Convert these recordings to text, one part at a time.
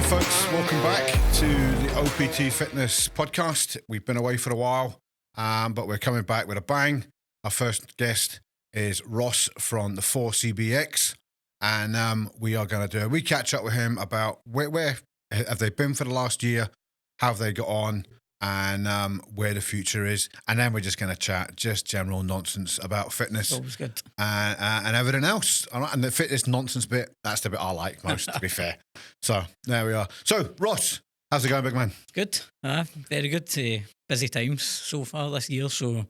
Hey folks, welcome back to the OPT Fitness podcast. We've been away for a while, but we're coming back with a bang. Our first guest is Ross from the 4CBX, and we are going to do a wee catch up with him about where have they been for the last year, how have they got on, and where the future is. And then we're just going to chat just general nonsense about fitness. Always good. And everything else. And the fitness nonsense bit, that's the bit I like most, to be fair. So there we are. So, Ross, how's it going, big man? Good. Very good. Busy times so far this year, so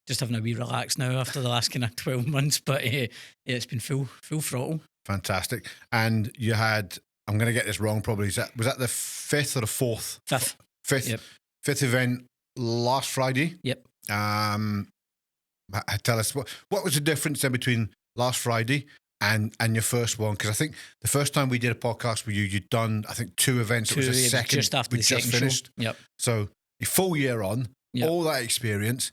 just having a wee relax now after the last kind of 12 months. But yeah, it's been full throttle. Fantastic. And you had, I'm going to get this wrong probably, was that the fifth or the fourth? Fifth. Yep. Fifth event last Friday. Yep. Tell us, what was the difference then between last Friday and your first one? Because I think the first time we did a podcast with you, you'd done, I think, two events. It was a second. Just after the second finished. show. Yep. So a full year on, all that experience.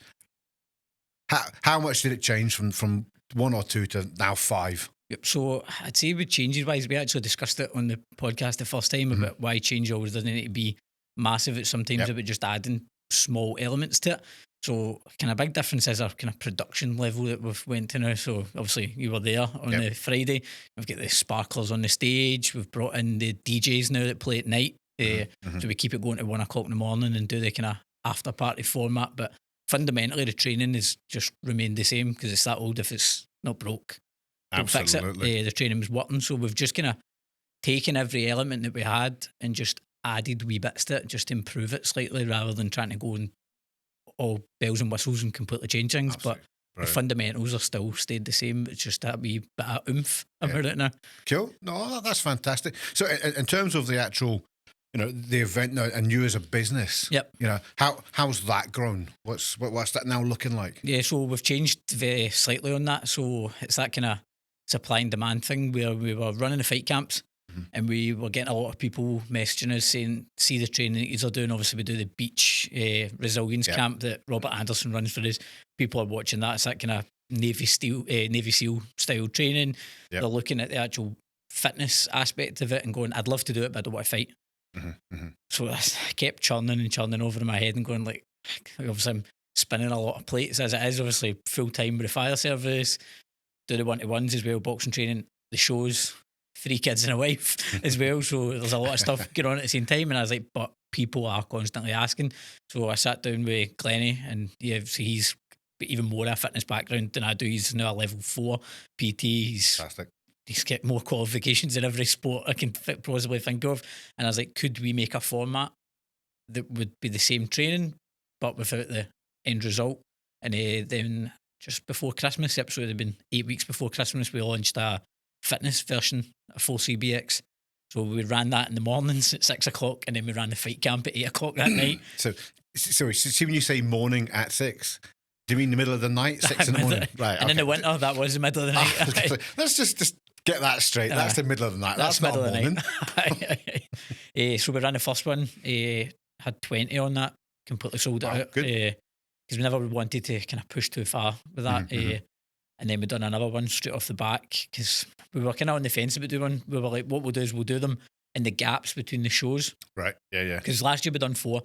How much did it change from 1 or 2 to now 5? Yep. So I'd say with changes wise, we actually discussed it on the podcast the first time about why change always doesn't need to be massive. It's sometimes about just adding small elements to it. So kind of big difference is our kind of production level that we've went to now. So obviously you were there on the Friday. We've got the sparklers on the stage. We've brought in the DJs now that play at night. So we keep it going to 1 o'clock in the morning and do the kind of after party format. But fundamentally the training has just remained the same because it's that old. If it's not broke, don't fix it. The training was working. So we've just kind of taken every element that we had and just added wee bits to it just to improve it slightly rather than trying to go and all bells and whistles and completely change things. Absolutely. But the fundamentals are still stayed the same. It's just that wee bit of oomph about it now. Cool. No, that's fantastic. So in terms of the actual, the event now and you as a business, how's that grown? What's that now looking like? Yeah, so we've changed very slightly on that. So it's that kind of supply and demand thing where we were running the fight camps. And we were getting a lot of people messaging us saying, see the training that you're doing. Obviously, we do the beach resilience camp that Robert Anderson runs for us. People are watching that. It's that kind of Navy SEAL style training. They're looking at the actual fitness aspect of it and going, I'd love to do it, but I don't want to fight. So I kept churning and churning over in my head and going like, obviously I'm spinning a lot of plates as it is. Obviously, full time with the fire service, do the 1-to-1s as well, boxing training, the shows. 3 kids and a wife as well, so there's a lot of stuff going on at the same time. And I was like, but people are constantly asking. So I sat down with Glennie, and so he's even more a fitness background than I do. He's now a level 4 PT. He's got more qualifications in every sport I can possibly think of. And I was like, could we make a format that would be the same training but without the end result? And then just before Christmas, so it would have been 8 weeks before Christmas, we launched a fitness version of 4CBX. So we ran that in the mornings at 6 o'clock, and then we ran the fight camp at 8 o'clock that night. So see when you say morning at 6, do you mean the middle of the night, 6 in the morning? Right. And in the winter, that was the middle of the night. Let's just get that straight. That's the middle of the night. That's not morning. So we ran the first one, had 20 on that, completely sold it out. Because we never wanted to kind of push too far with that. And then we done another one straight off the back because we were kind of on the fence about doing one. We were like, what we'll do is we'll do them in the gaps between the shows. Right, yeah. Because last year we done 4,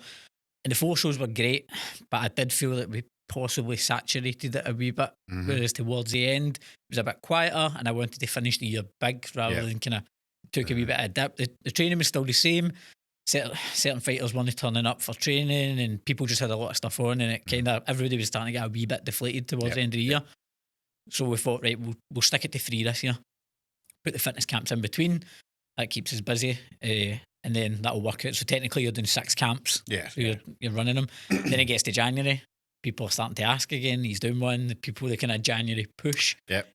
and the 4 shows were great, but I did feel that we possibly saturated it a wee bit. Whereas towards the end, it was a bit quieter, and I wanted to finish the year big rather than kind of took a wee bit of dip. The training was still the same. Certain fighters weren't turning up for training, and people just had a lot of stuff on, and it kind of everybody was starting to get a wee bit deflated towards the end of the year. So we thought, right, we'll stick it to 3 this year. Put the fitness camps in between. That keeps us busy. And then that'll work out. So technically you're doing 6 camps. Yeah. So you're running them. Then it gets to January. People are starting to ask again. He's doing one. The people that kind of January push. Yep.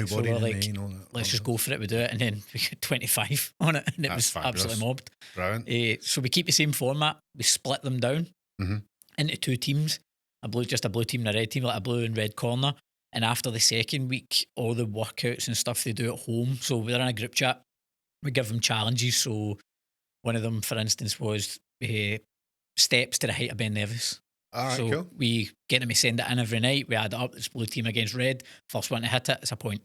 So we're like, let's just go for it. We do it. And then we got 25 on it. And it was absolutely mobbed. Brilliant. So we keep the same format. We split them down into 2 teams. A blue team and a red team, like a blue and red corner. And after the second week, all the workouts and stuff they do at home. So we're in a group chat. We give them challenges. So one of them, for instance, was steps to the height of Ben Nevis. All right, so cool. we get them to send it in every night. We add it up. It's blue team against red. First one to hit it, it's a point.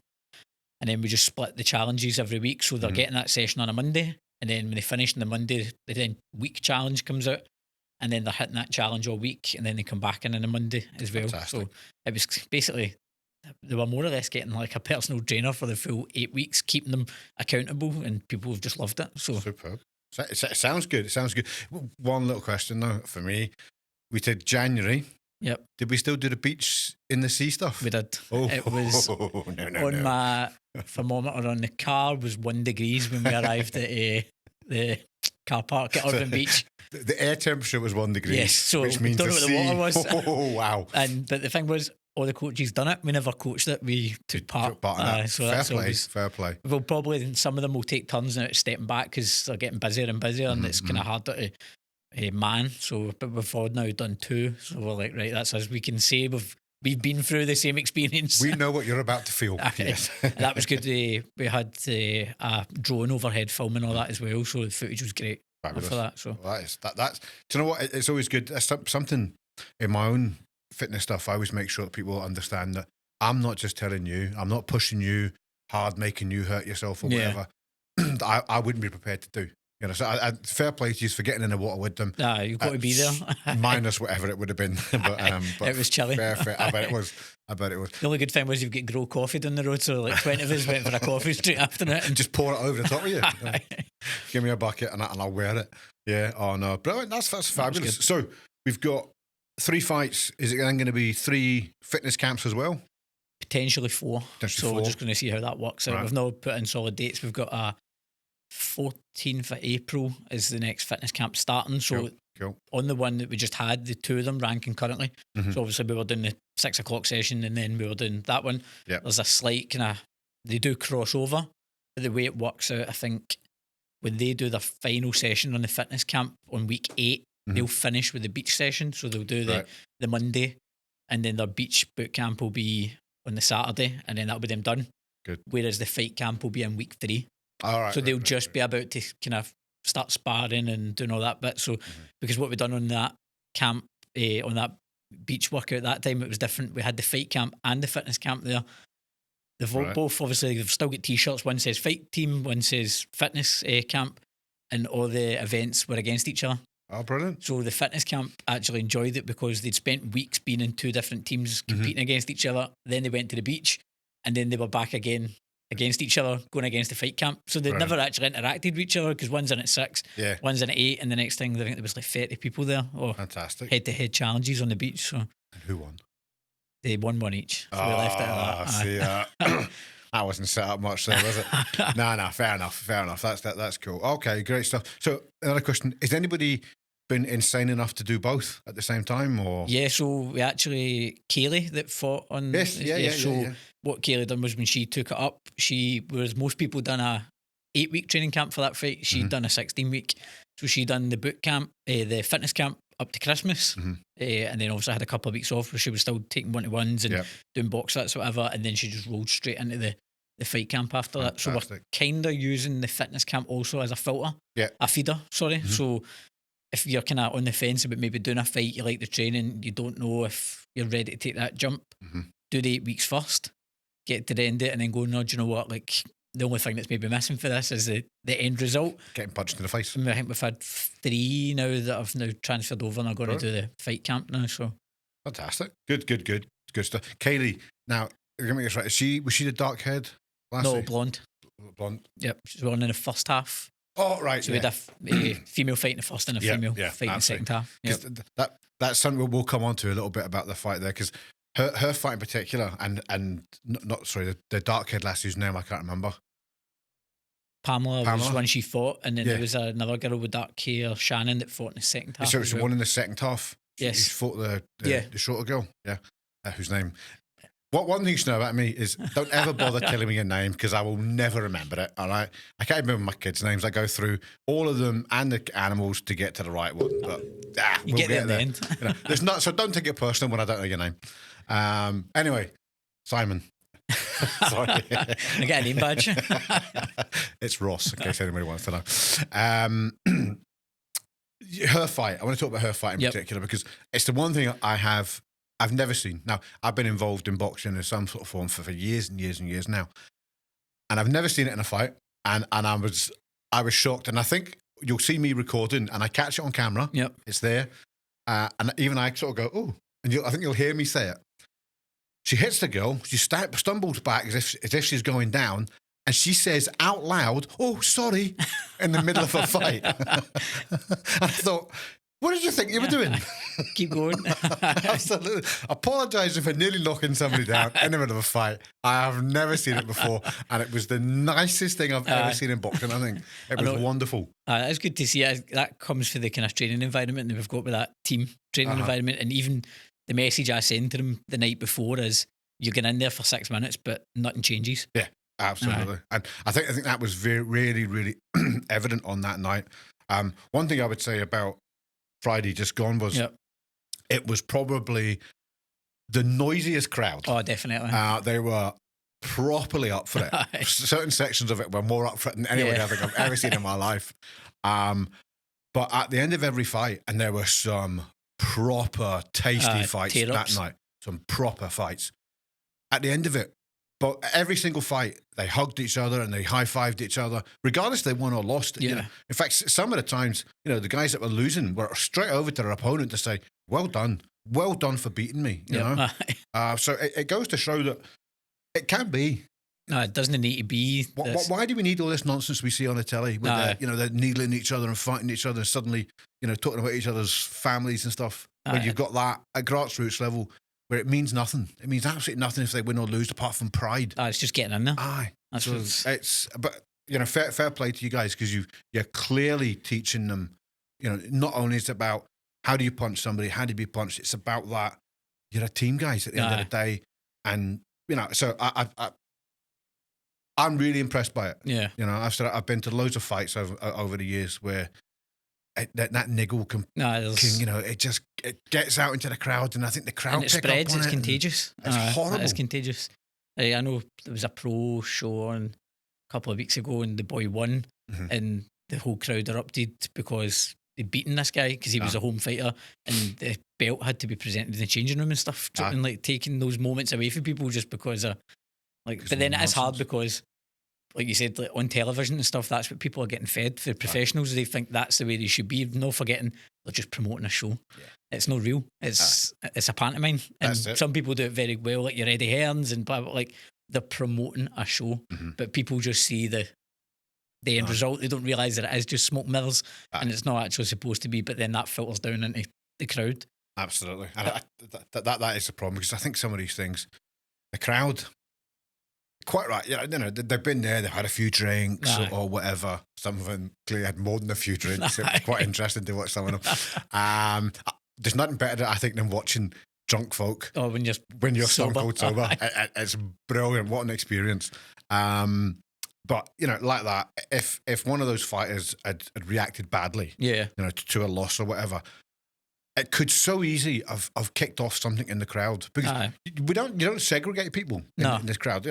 And then we just split the challenges every week. So they're getting that session on a Monday. and then when they finish on the Monday, the then week challenge comes out, and then they're hitting that challenge all week, and then they come back in on a Monday as well. Fantastic. So it was basically, they were more or less getting like a personal trainer for the full 8 weeks, keeping them accountable, and people have just loved it. So Superb. It sounds good. It sounds good. One little question though for me. We did January. Yep. Did we still do the beach in the sea stuff? We did. Oh, It was no. my thermometer on the car was 1 degrees when we arrived at the car park at Urban Beach. The air temperature was 1 degree. Yes, so which we means don't know what the water was. Oh, wow. But the thing was, all the coaches done it. We never coached it. We took part. in that. So fair that's play. always, Fair play. well, probably some of them will take turns now stepping back because they're getting busier and busier, and it's kind of harder to man. So, but we've all now done 2. So we're like, right, that's us. We can say we've been through the same experience. We know what you're about to feel. Yes. That was good. We had a drone overhead filming all that as well, so the footage was great. Fabulous. For that. So That's. Do you know what? It's always good. That's something in my own fitness stuff. I always make sure that people understand that I'm not just telling you. I'm not pushing you hard, making you hurt yourself or whatever. I wouldn't be prepared to do. You know, so fair play to you for getting in the water with them. Nah, you've got to be there. Minus whatever it would have been. but it was chilly. Fair. I bet it was. The only good thing was you've got Grow coffee down the road, so like 20 of us went for a coffee straight after it. And just pour it over the top of you. Give me a bucket and I'll wear it. Yeah. Oh no, brilliant. That's fabulous. So we've got 3 fights. Is it then going to be 3 fitness camps as well? Potentially 4. So we're just going to see how that works out. Right. We've not put in solid dates. We've got a 14th of April is the next fitness camp starting. So cool. On the one that we just had, the 2 of them ran concurrently. So obviously we were doing the 6 o'clock session and then we were doing that one. Yep. There's a slight they do cross over. But the way it works out, I think, when they do their final session on the fitness camp on week 8, they'll finish with the beach session. So they'll do the Monday, and then their beach boot camp will be on the Saturday, and then that'll be them done. Good. Whereas the fight camp will be in week 3. All right. So they'll just be about to kind of start sparring and doing all that bit. So because what we've done on that camp, on that beach workout that time, it was different. We had the fight camp and the fitness camp there. They've both, obviously, they've still got T-shirts. One says fight team, one says fitness camp, and all the events were against each other. Oh, brilliant. So the fitness camp actually enjoyed it because they'd spent weeks being in 2 different teams competing against each other. Then they went to the beach, and then they were back again against each other, going against the fight camp. So they'd never actually interacted with each other because one's in at 6, one's in at 8, and the next thing, I think there was like 30 people there. Fantastic. Head-to-head challenges on the beach. So and who won? They won 1 each. So we left it at that. See, that wasn't set up much there, was it? No, fair enough. That's cool. Okay, great stuff. So another question, has anybody been insane enough to do both at the same time? Or Yeah, so we actually, Kaylee that fought on... Yes, yeah. What Kaylee done was when she took it up, whereas most people done a 8-week training camp for that fight, she'd done a 16-week. So she done the boot camp, the fitness camp up to Christmas, and then obviously had a couple of weeks off where she was still taking 1-to-1s and doing box sets or whatever, and then she just rolled straight into the fight camp after that. So we're kind of using the fitness camp also as a filter, a feeder, sorry. So if you're kind of on the fence about maybe doing a fight, you like the training, you don't know if you're ready to take that jump, do the 8 weeks first, get to the end of it, and then go, no, do you know what, like, the only thing that's maybe missing for this is the end result. Getting punched in the face. I think we've had 3 now that have now transferred over and are going to do the fight camp now. So fantastic. Good stuff. Kaylee, now, let me get this right. Was she the dark haired? No, blonde. Blonde. Yep, she won in the first half. Oh, right. So we had a female fight in the first and a female fight in the second half. Yep. That's something we'll come on to a little bit about the fight there, because her fight in particular, and the dark haired lass whose name I can't remember. Pamela was one she fought, and then there was another girl with dark hair, Shannon, that fought in the second half. So it was one in the second half. Yes. She fought the shorter girl. Yeah. Whose name? One thing you should know about me is don't ever bother telling me a name, because I will never remember it. All right. I can't remember my kids' names. I go through all of them and the animals to get to the right one. But we'll get there in the end. You know, so don't take it personal when I don't know your name. Anyway, Simon. Sorry. I get a name badge. It's Ross, in case anybody wants to know. Her fight. I want to talk about her fight in particular, because it's the one thing I've never seen. Now, I've been involved in boxing in some sort of form for years and years and years now, and I've never seen it in a fight. And I was I was shocked, and I think you'll see me recording, and I catch it on camera. Yep. It's there, and even I sort of go, oh, and I think you'll hear me say it. She hits the girl. She stumbles back as if she's going down, and she says out loud, "Oh, sorry," in the middle of a fight. And I thought, what did you think you were doing? Keep going. Absolutely. Apologising for nearly knocking somebody down in the middle of a fight. I have never seen it before, and it was the nicest thing I've ever seen in boxing. I think it was wonderful. It's good to see it. That comes for the kind of training environment that we've got with that team training environment, and even the message I sent to them the night before is you're getting in there for 6 minutes, but nothing changes. Yeah, absolutely. And I think that was really, really evident on that night. One thing I would say about Friday just gone was it was probably the noisiest crowd. Oh, definitely. They were properly up for it. Certain sections of it were more up for it than anybody I think I've ever seen in my life. But at the end of every fight, and there were some proper tasty fights that night, some proper fights. At the end of it, but every single fight, they hugged each other and they high-fived each other, regardless if they won or lost. Yeah. You know, in fact, some of the times, the guys that were losing were straight over to their opponent to say, well done for beating me, you know. So it goes to show that it can be. No, it doesn't need to be. Why do we need all this nonsense we see on the telly with they're needling each other and fighting each other and suddenly, talking about each other's families and stuff? When you've got that at grassroots level where it means nothing. It means absolutely nothing if they win or lose apart from pride. It's just getting in there. Aye. That's so but fair play to you guys because you're clearly teaching them, not only is it about how do you punch somebody, how do you be punched, it's about that you're a team, guys, at the end of the day. And, so I'm really impressed by it. Yeah. I've been to loads of fights over the years where that niggle can it gets out into the crowd, and I think the crowd and it pick spreads. up on It's it. contagious. It's horrible. It's contagious. I know there was a pro show on a couple of weeks ago, and the boy won, and the whole crowd erupted because they'd beaten this guy because he was a home fighter, and the belt had to be presented in the changing room and stuff, and like taking those moments away from people just because of like. But then it is hard because, like you said, like on television and stuff, that's what people are getting fed. For professionals, they think that's the way they should be. No forgetting they're just promoting a show. Yeah. It's not real. It's a pantomime, and some people do it very well, like your Eddie Hearns and blah, blah, like they're promoting a show, but people just see the end result. They don't realise that it is just smoke mirrors, and it's not actually supposed to be. But then that filters down into the crowd. Absolutely, and that is the problem because I think some of these things, the crowd. Quite right. They've been there, they've had a few drinks or whatever. Some of them clearly had more than a few drinks. It was quite interesting to watch some of them. There's nothing better, I think, than watching drunk folk. Oh, when you're stone cold sober. It's brilliant. What an experience. But, like that, if one of those fighters had reacted badly, to a loss or whatever, it could so easy have kicked off something in the crowd because you don't segregate people in this crowd.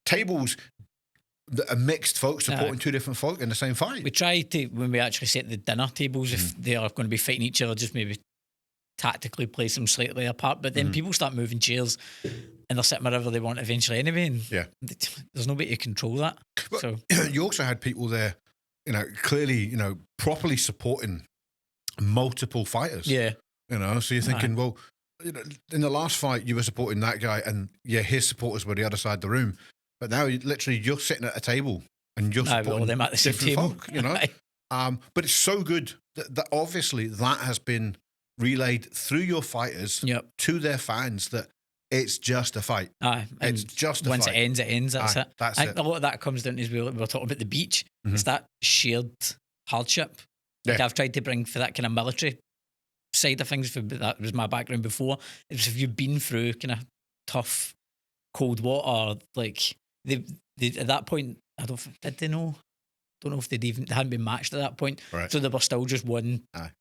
Tables that are mixed folks supporting two different folk in the same fight. We try to, when we actually set the dinner tables, if they are going to be fighting each other, just maybe tactically place them slightly apart. But then people start moving chairs and they're sitting wherever they want eventually anyway. And there's no way to control that. But so you also had people there, clearly, properly supporting multiple fighters. Yeah. So you're thinking, well, in the last fight, you were supporting that guy and his supporters were the other side of the room. But now you're sitting at a table and you're supporting all them at the same table. Folk, but it's so good that obviously that has been relayed through your fighters to their fans that it's just a fight. It's just a fight. Once it ends, that's it. That's I think a lot of that comes down to, as we were talking about the beach, it's that shared hardship. Like I've tried to bring for that kind of military side of things, that was my background before. It was if you've been through kind of tough, cold water, like they at that point, did they know? Don't know if they hadn't been matched at that point. Right. So they were still just one kind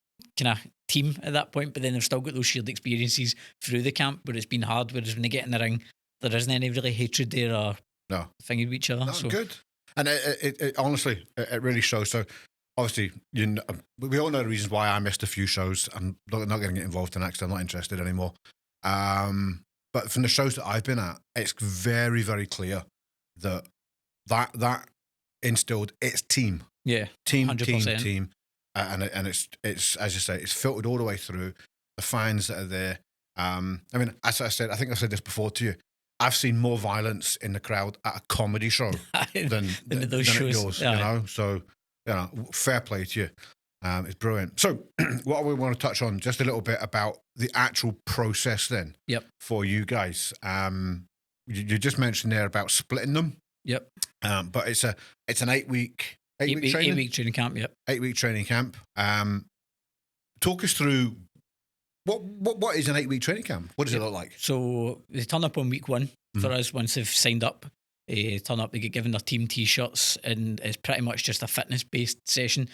of team at that point, but then they've still got those shared experiences through the camp where it's been hard, whereas when they get in the ring, there isn't any really hatred there or thinking with each other. So good. And it honestly, it really shows. So obviously, we all know the reasons why I missed a few shows. I'm not going to get involved in that because I'm not interested anymore. But from the shows that I've been at, it's very, very clear that instilled its team. Yeah, team, 100%. team, and it's as you say, it's filtered all the way through the fans that are there. I mean, as I said, I think I said this before to you. I've seen more violence in the crowd at a comedy show than those at shows. yours. You know, so fair play to you. It's brilliant. So, what we want to touch on just a little bit about the actual process then. Yep. For you guys, you just mentioned there about splitting them. Yep. But it's an 8 week training. 8 week training camp. Yep. 8 week training camp. Talk us through what is an 8 week training camp? What does it look like? So they turn up on week 1 for us once they've signed up. Turn up, they get given their team t-shirts, and it's pretty much just a fitness based session.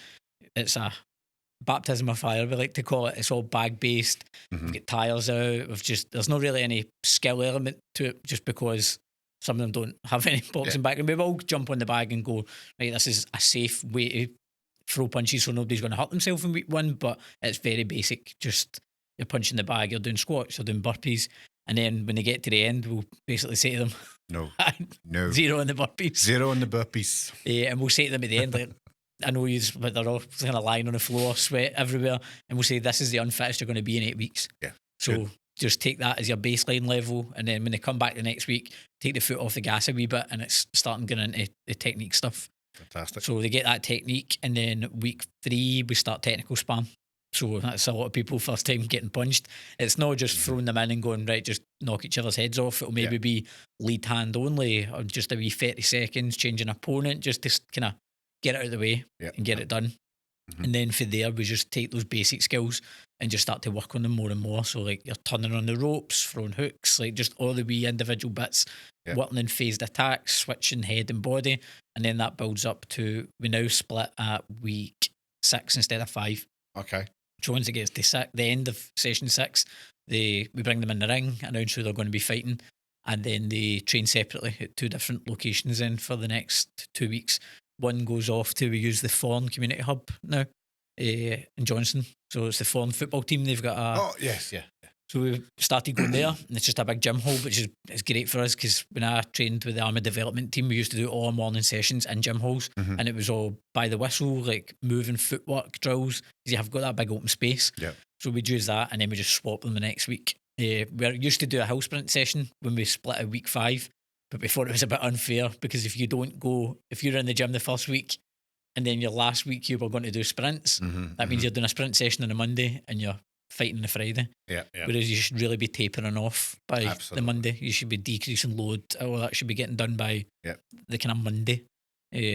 It's a baptism of fire, we like to call it. It's all bag based. We've got tires out. There's not really any skill element to it, just because some of them don't have any boxing background. We all jump on the bag and go, right, this is a safe way to throw punches so nobody's going to hurt themselves in week 1, but it's very basic. Just you're punching the bag, you're doing squats, you're doing burpees, and then when they get to the end, we'll basically say to them, no, 0 on the burpees. 0 on the burpees. And we'll say to them at the end, like, I know but they're all kind of lying on the floor, sweat everywhere, and we'll say, this is the unfittest you're going to be in 8 weeks. Yeah. So good. Just take that as your baseline level, and then when they come back the next week, take the foot off the gas a wee bit, and it's starting getting into the technique stuff. Fantastic. So they get that technique, and then week 3 we start technical spam. So that's a lot of people first time getting punched. It's not just throwing them in and going, right, just knock each other's heads off. It'll maybe be lead hand only, or just a wee 30 seconds, change an opponent, just to kind of get it out of the way and get it done. And then from there, we just take those basic skills and just start to work on them more and more. So like you're turning on the ropes, throwing hooks, like just all the wee individual bits, working in phased attacks, switching head and body. And then that builds up to, we now split at week 6 instead of 5. Okay. So once it gets to the end of session 6, we bring them in the ring, announce who they're going to be fighting, and then they train separately at 2 different locations then for the next 2 weeks. One goes off to, we use the Thorn Community Hub now in Johnson. So it's the Thorn football team. They've got So we started going there, and it's just a big gym hall, which is great for us, because when I trained with the Army Development Team, we used to do all morning sessions in gym halls, and it was all by the whistle, like moving footwork drills, because you have got that big open space. Yeah. So we'd use that, and then we just swap them the next week. We used to do a hill sprint session when we split at week 5, but before it was a bit unfair, because if you're in the gym the first week, and then your last week you were going to do sprints, that means you're doing a sprint session on a Monday, and you're fighting on the Friday. Yeah. Whereas you should really be tapering off by the Monday. You should be decreasing load. All that should be getting done by the kind of Monday.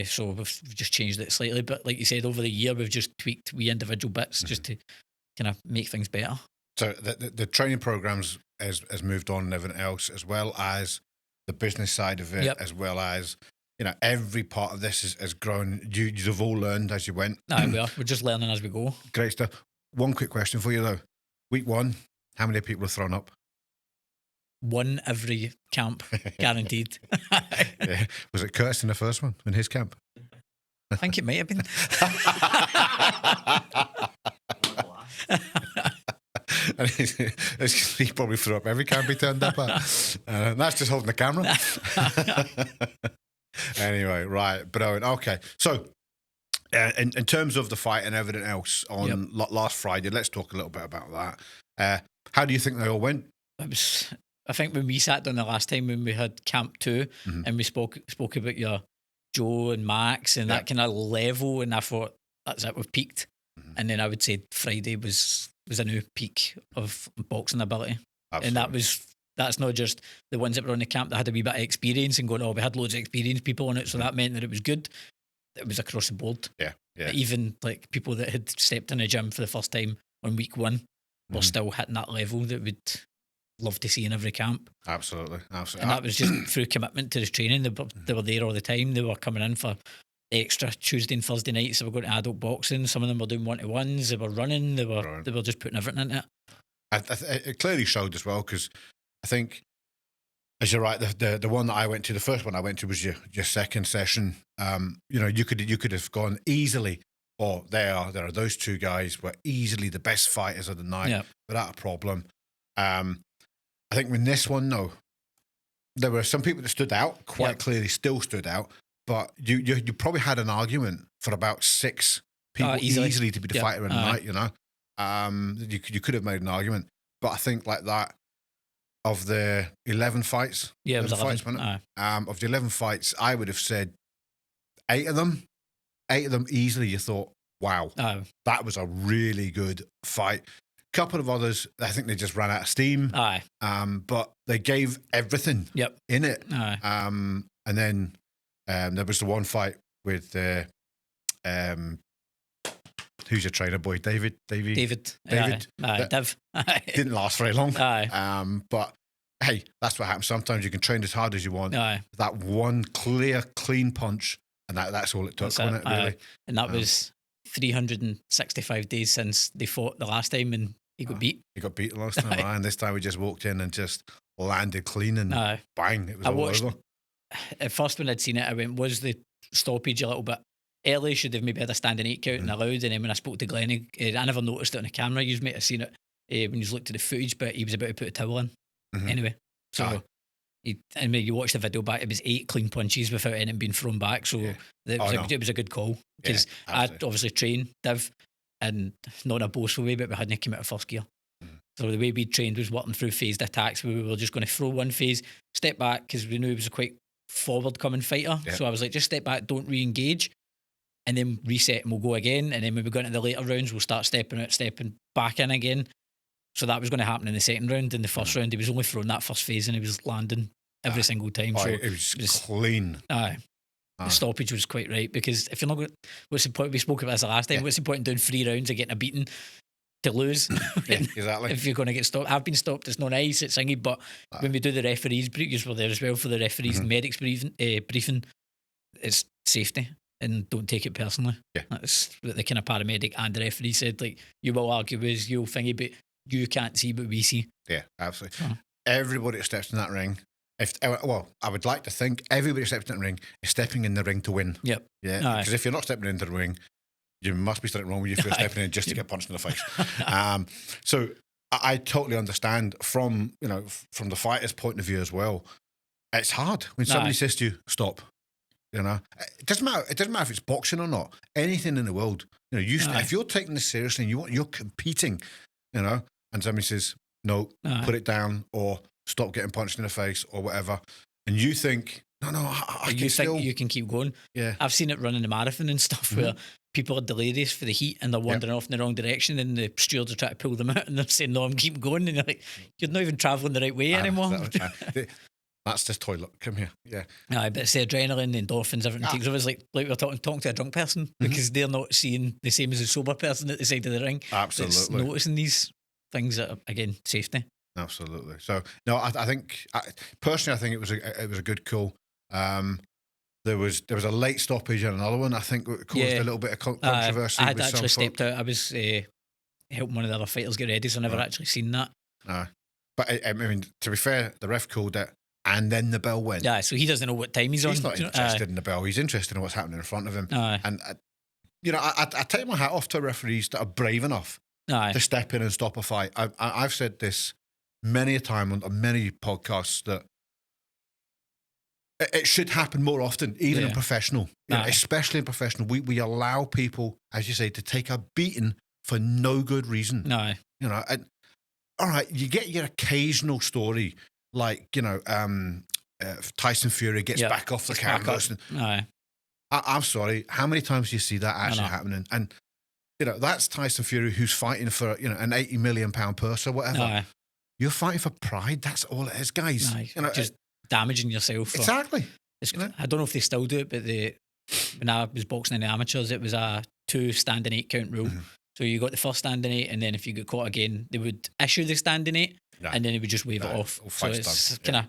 So we've just changed it slightly. But like you said, over the year, we've just tweaked wee individual bits just to kind of make things better. So the training programs has moved on and everything else, as well as the business side of it, as well as, every part of this has grown. You've all learned as you went. We're just learning as we go. Great stuff. One quick question for you though. Week 1, how many people were thrown up? 1 every camp, guaranteed. Was it Curtis in the first one, in his camp? I think it might have been. He probably threw up every camp he turned up at. That's just holding the camera. Anyway, right. But okay. So, in terms of the fight and everything else on last Friday, let's talk a little bit about that. How do you think they all went? I think when we sat down the last time when we had Camp 2 and we spoke about your Joe and Max and that kind of level, and I thought, that's it, we've peaked. And then I would say Friday was a new peak of boxing ability. Absolutely. And that's not just the ones that were on the camp that had a wee bit of experience and going, we had loads of experienced people on it, so that meant that it was good. It was across the board. Yeah. Even like people that had stepped in a gym for the first time on week 1 were still hitting that level that we'd love to see in every camp. Absolutely. And that was just through commitment to the training. They were there all the time. They were coming in for extra Tuesday and Thursday nights. They were going to adult boxing. Some of them were doing 1-to-1s. They were running. They were just putting everything into it. It clearly showed as well, because I think, as you're right, the one that I went to, the first one I went to was your second session. You could have gone easily, there are those 2 guys were easily the best fighters of the night without a problem. I think with this one, no, there were some people that stood out quite clearly, still stood out, but you probably had an argument for about 6 people easily to be the fighter in the night. You know, you could have made an argument, but I think like that of the 11 fights, it was 11 fights, wasn't it? Of the 11 fights, I would have said 8 of them easily. You thought, wow, that was a really good fight. Couple of others, I think they just ran out of steam. But they gave everything in it. And then there was the one fight with who's your trainer boy? David. Dev. Didn't last very long. But hey, that's what happens. Sometimes you can train as hard as you want. That one clear, clean punch, and that's all it took, wasn't it? Really. And that was 365 days since they fought the last time, and he got beat. He got beat the last time, and this time we just walked in and just landed clean and bang, it was all over. At first, when I'd seen it, I went, was the stoppage a little bit early? Should have maybe had a standing 8 count and allowed? And then when I spoke to Glenn, I never noticed it on the camera. You might have seen it when you looked at the footage, but he was about to put a towel in anyway. So and when you watch the video back, it was 8 clean punches without anything being thrown back. So it was a good call, because I'd obviously trained Div, and not in a boastful way, but we hadn't come out of first gear. So the way we trained was working through phased attacks, where we were just going to throw one phase, step back, because we knew he was a quite forward-coming fighter. So I was like, just step back, don't re-engage, and then reset, and we'll go again. And then when we go into the later rounds, we'll start stepping out, stepping back in again. So that was going to happen in the second round. In the first round, he was only throwing that first phase, and he was landing every single time. So it was clean. The stoppage was quite right, because if you're not going, what's the point? We spoke about this the last time. What's the point in doing 3 rounds and getting a beating to lose? Exactly. If you're going to get stopped, I've been stopped. It's not nice. It's thingy. But when we do the referees briefings, we're there as well for the referees and medics briefing. It's safety, and don't take it personally. That's what the kind of paramedic and the referee said. Like, you will argue with, you'll thingy, but you can't see what we see. Yeah, absolutely. Everybody that steps in that ring, I would like to think everybody who steps in the ring is stepping in the ring to win. Yeah. Because if you're not stepping into the ring, you must be something wrong with you if you're stepping in just to get punched in the face. So I totally understand from the fighter's point of view as well. It's hard when somebody says to you, "Stop." You know, it doesn't matter. It doesn't matter if it's boxing or not. Anything in the world, if you're taking this seriously and you're competing, and somebody says, "No, put it down," or "Stop getting punched in the face," or whatever, and you think, no, you can keep going. Yeah, I've seen it running the marathon and stuff where people are delirious for the heat and they're wandering off in the wrong direction, and the stewards are trying to pull them out, and they're saying, "No, I'm keep going," and you're like, "You're not even travelling the right way anymore." That's this toilet. Come here. Yeah. But it's the adrenaline, the endorphins, everything takes over. It's like we're talking to a drunk person, because they're not seeing the same as a sober person at the side of the ring. Absolutely. It's noticing these things that are, again, safety. Absolutely. So no, I think personally, I think it was a good call. There was a late stoppage and another one. I think it caused a little bit of controversy. I had actually stepped out. I was helping one of the other fighters get ready, so I never actually seen that. But I mean, to be fair, the ref called it, and then the bell went. Yeah, so he doesn't know what time he's on. He's not interested in the bell. He's interested in what's happening in front of him. And I take my hat off to referees that are brave enough to step in and stop a fight. I've said this many a time on many podcasts that it should happen more often, even in professional, especially in professional. We allow people, as you say, to take a beating for no good reason. And, all right, you get your occasional story, like Tyson Fury gets back off the canvas. I'm sorry, how many times do you see that actually happening? And that's Tyson Fury, who's fighting for an £80 million purse or whatever. You're fighting for pride. That's all it is, guys. Just damaging yourself. Exactly. I don't know if they still do it, but when I was boxing in the amateurs, it was a 2 standing 8 count rule. So you got the first standing 8, and then if you get caught again, they would issue the standing 8, and then they would just wave it off. So it's kind of,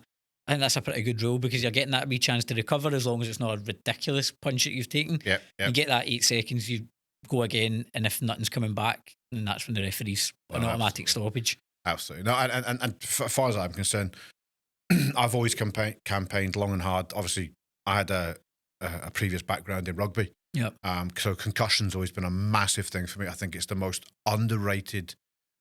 I think that's a pretty good rule, because you're getting that wee chance to recover as long as it's not a ridiculous punch that you've taken. You get that 8 seconds, you go again, and if nothing's coming back, then that's when the referee's an automatic stoppage. Absolutely. No, and as far as I'm concerned, I've always campaigned long and hard. Obviously, I had a previous background in rugby. So concussion's always been a massive thing for me. I think it's the most underrated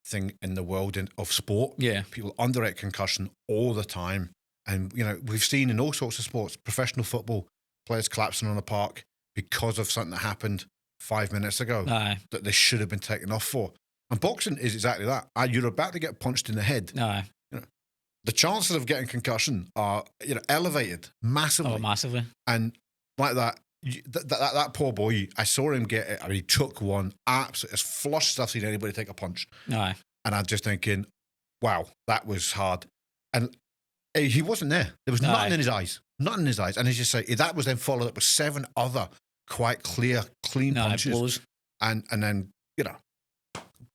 thing in the world of sport. People underrate concussion all the time. And, we've seen in all sorts of sports, professional football, players collapsing on the park because of something that happened 5 minutes ago Aye. that they should have been taken off for. And boxing is exactly that. You're about to get punched in the head. Aye. The chances of getting concussion are, elevated massively. Oh, massively. And like that, that poor boy, I saw him get it. I mean, he took one absolutely as flush as I've seen anybody take a punch. Aye. And I'm just thinking, wow, that was hard. And he wasn't there. There was nothing in his eyes. Nothing in his eyes. And as you say, that was then followed up with 7 other quite clean punches. Blows. And then,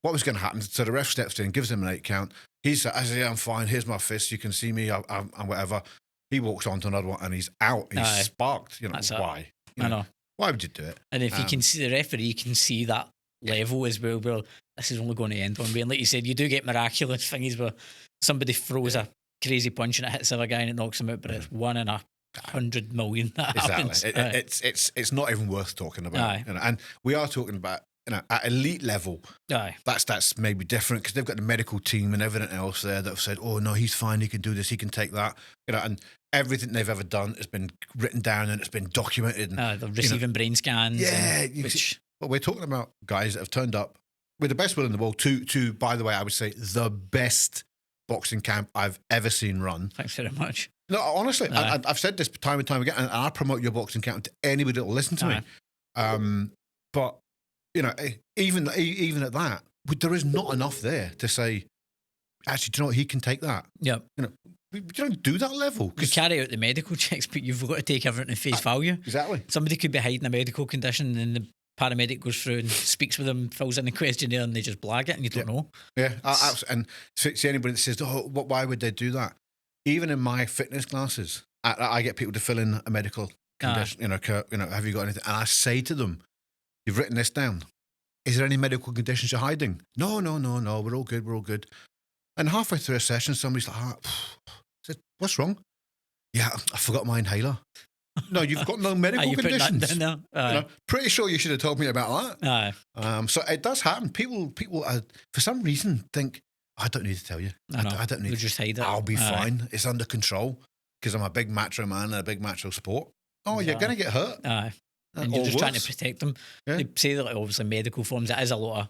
what was going to happen? So the ref steps in, gives him an 8 count. He said, I said, yeah, I'm fine. Here's my fist. You can see me. I'm whatever. He walks on to another one and he's out. He's sparked. Why? I know. Why would you do it? And if you can see the referee, can see that level as well, where this is only going to end one way. And like you said, you do get miraculous things where somebody throws a crazy punch and it hits the other guy and it knocks him out, but it's 1 in 100 million that happens. It's not even worth talking about. And we are talking about at elite level. That's maybe different because they've got the medical team and everything else there that have said, oh no, he's fine, he can do this, he can take that. And everything they've ever done has been written down and it's been documented. And, they're receiving brain scans. Yeah, but we're talking about guys that have turned up with the best will in the world to by the way, I would say the best boxing camp I've ever seen run. Thanks very much. No, honestly, I've said this time and time again, and I promote your boxing camp to anybody that will listen to me. But even at that, there is not enough there to say, actually, do you know what? He can take that. Yep. We don't do that level. You carry out the medical checks, but you've got to take everything at face value. Exactly. Somebody could be hiding a medical condition and the paramedic goes through and speaks with them, fills in the questionnaire, and they just blag it, and you don't know. Yeah, and see anybody that says, "Oh, why would they do that?" Even in my fitness classes, I get people to fill in a medical condition. Have you got anything? And I say to them, "You've written this down. Is there any medical conditions you're hiding?" No. We're all good. We're all good. And halfway through a session, somebody's like, I said, "What's wrong?" Yeah, I forgot my inhaler. No, you've got no medical conditions. Pretty sure you should have told me about that. So it does happen. People are, for some reason, think, I don't need to tell you. I don't need to. Just hide it. I'll be fine. It's under control because I'm a big macho man and a big macho sport. Oh, you're going to get hurt. And you're just trying to protect them. Yeah. They say that, obviously, medical forms, it is a lot of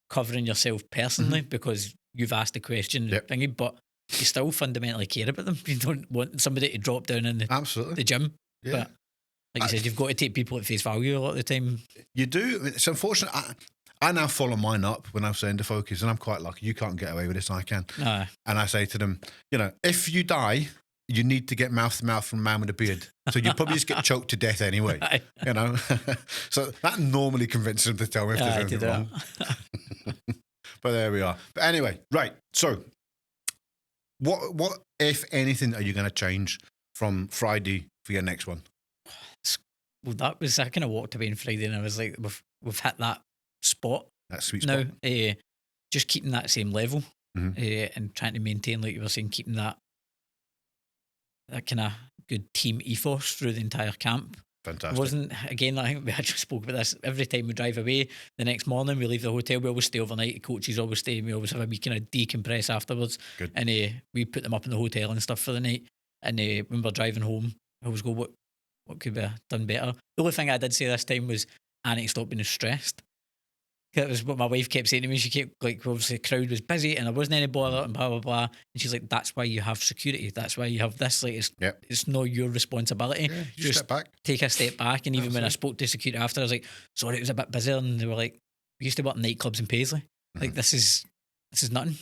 covering yourself personally because you've asked the question, thingy, but you still fundamentally care about them. You don't want somebody to drop down in the gym. Yeah. But like you said, you've got to take people at face value a lot of the time. You do. It's unfortunate. I now follow mine up when I'm saying to focus, and I'm quite lucky. You can't get away with this, I can. And I say to them, if you die, you need to get mouth to mouth from a man with a beard. So you probably just get choked to death anyway. So that normally convinces them to tell me if there's anything wrong. But there we are. But anyway, right. So what if anything, are you going to change from Friday for your next one? Well, I kind of walked away on Friday and I was like, we've hit that spot. That sweet spot. Now, just keeping that same level and trying to maintain, like you were saying, keeping that kind of good team ethos through the entire camp. Fantastic. It wasn't, again, I think we actually spoke about this, every time we drive away, the next morning we leave the hotel, we always stay overnight, the coaches always stay, we always have a wee kind of decompress afterwards. Good. And we put them up in the hotel and stuff for the night. And when we're driving home, I always go, what could be done better? The only thing I did say this time was, I need to stop being stressed. That was what my wife kept saying to me. She kept, obviously the crowd was busy and there wasn't any bother and blah, blah, blah. And she's like, that's why you have security. That's why you have this. It's not your responsibility. Yeah, you just step back. Take a step back. And even when I spoke to security after, I was like, sorry, it was a bit busier. And they were like, we used to work in nightclubs in Paisley. Like, this is nothing.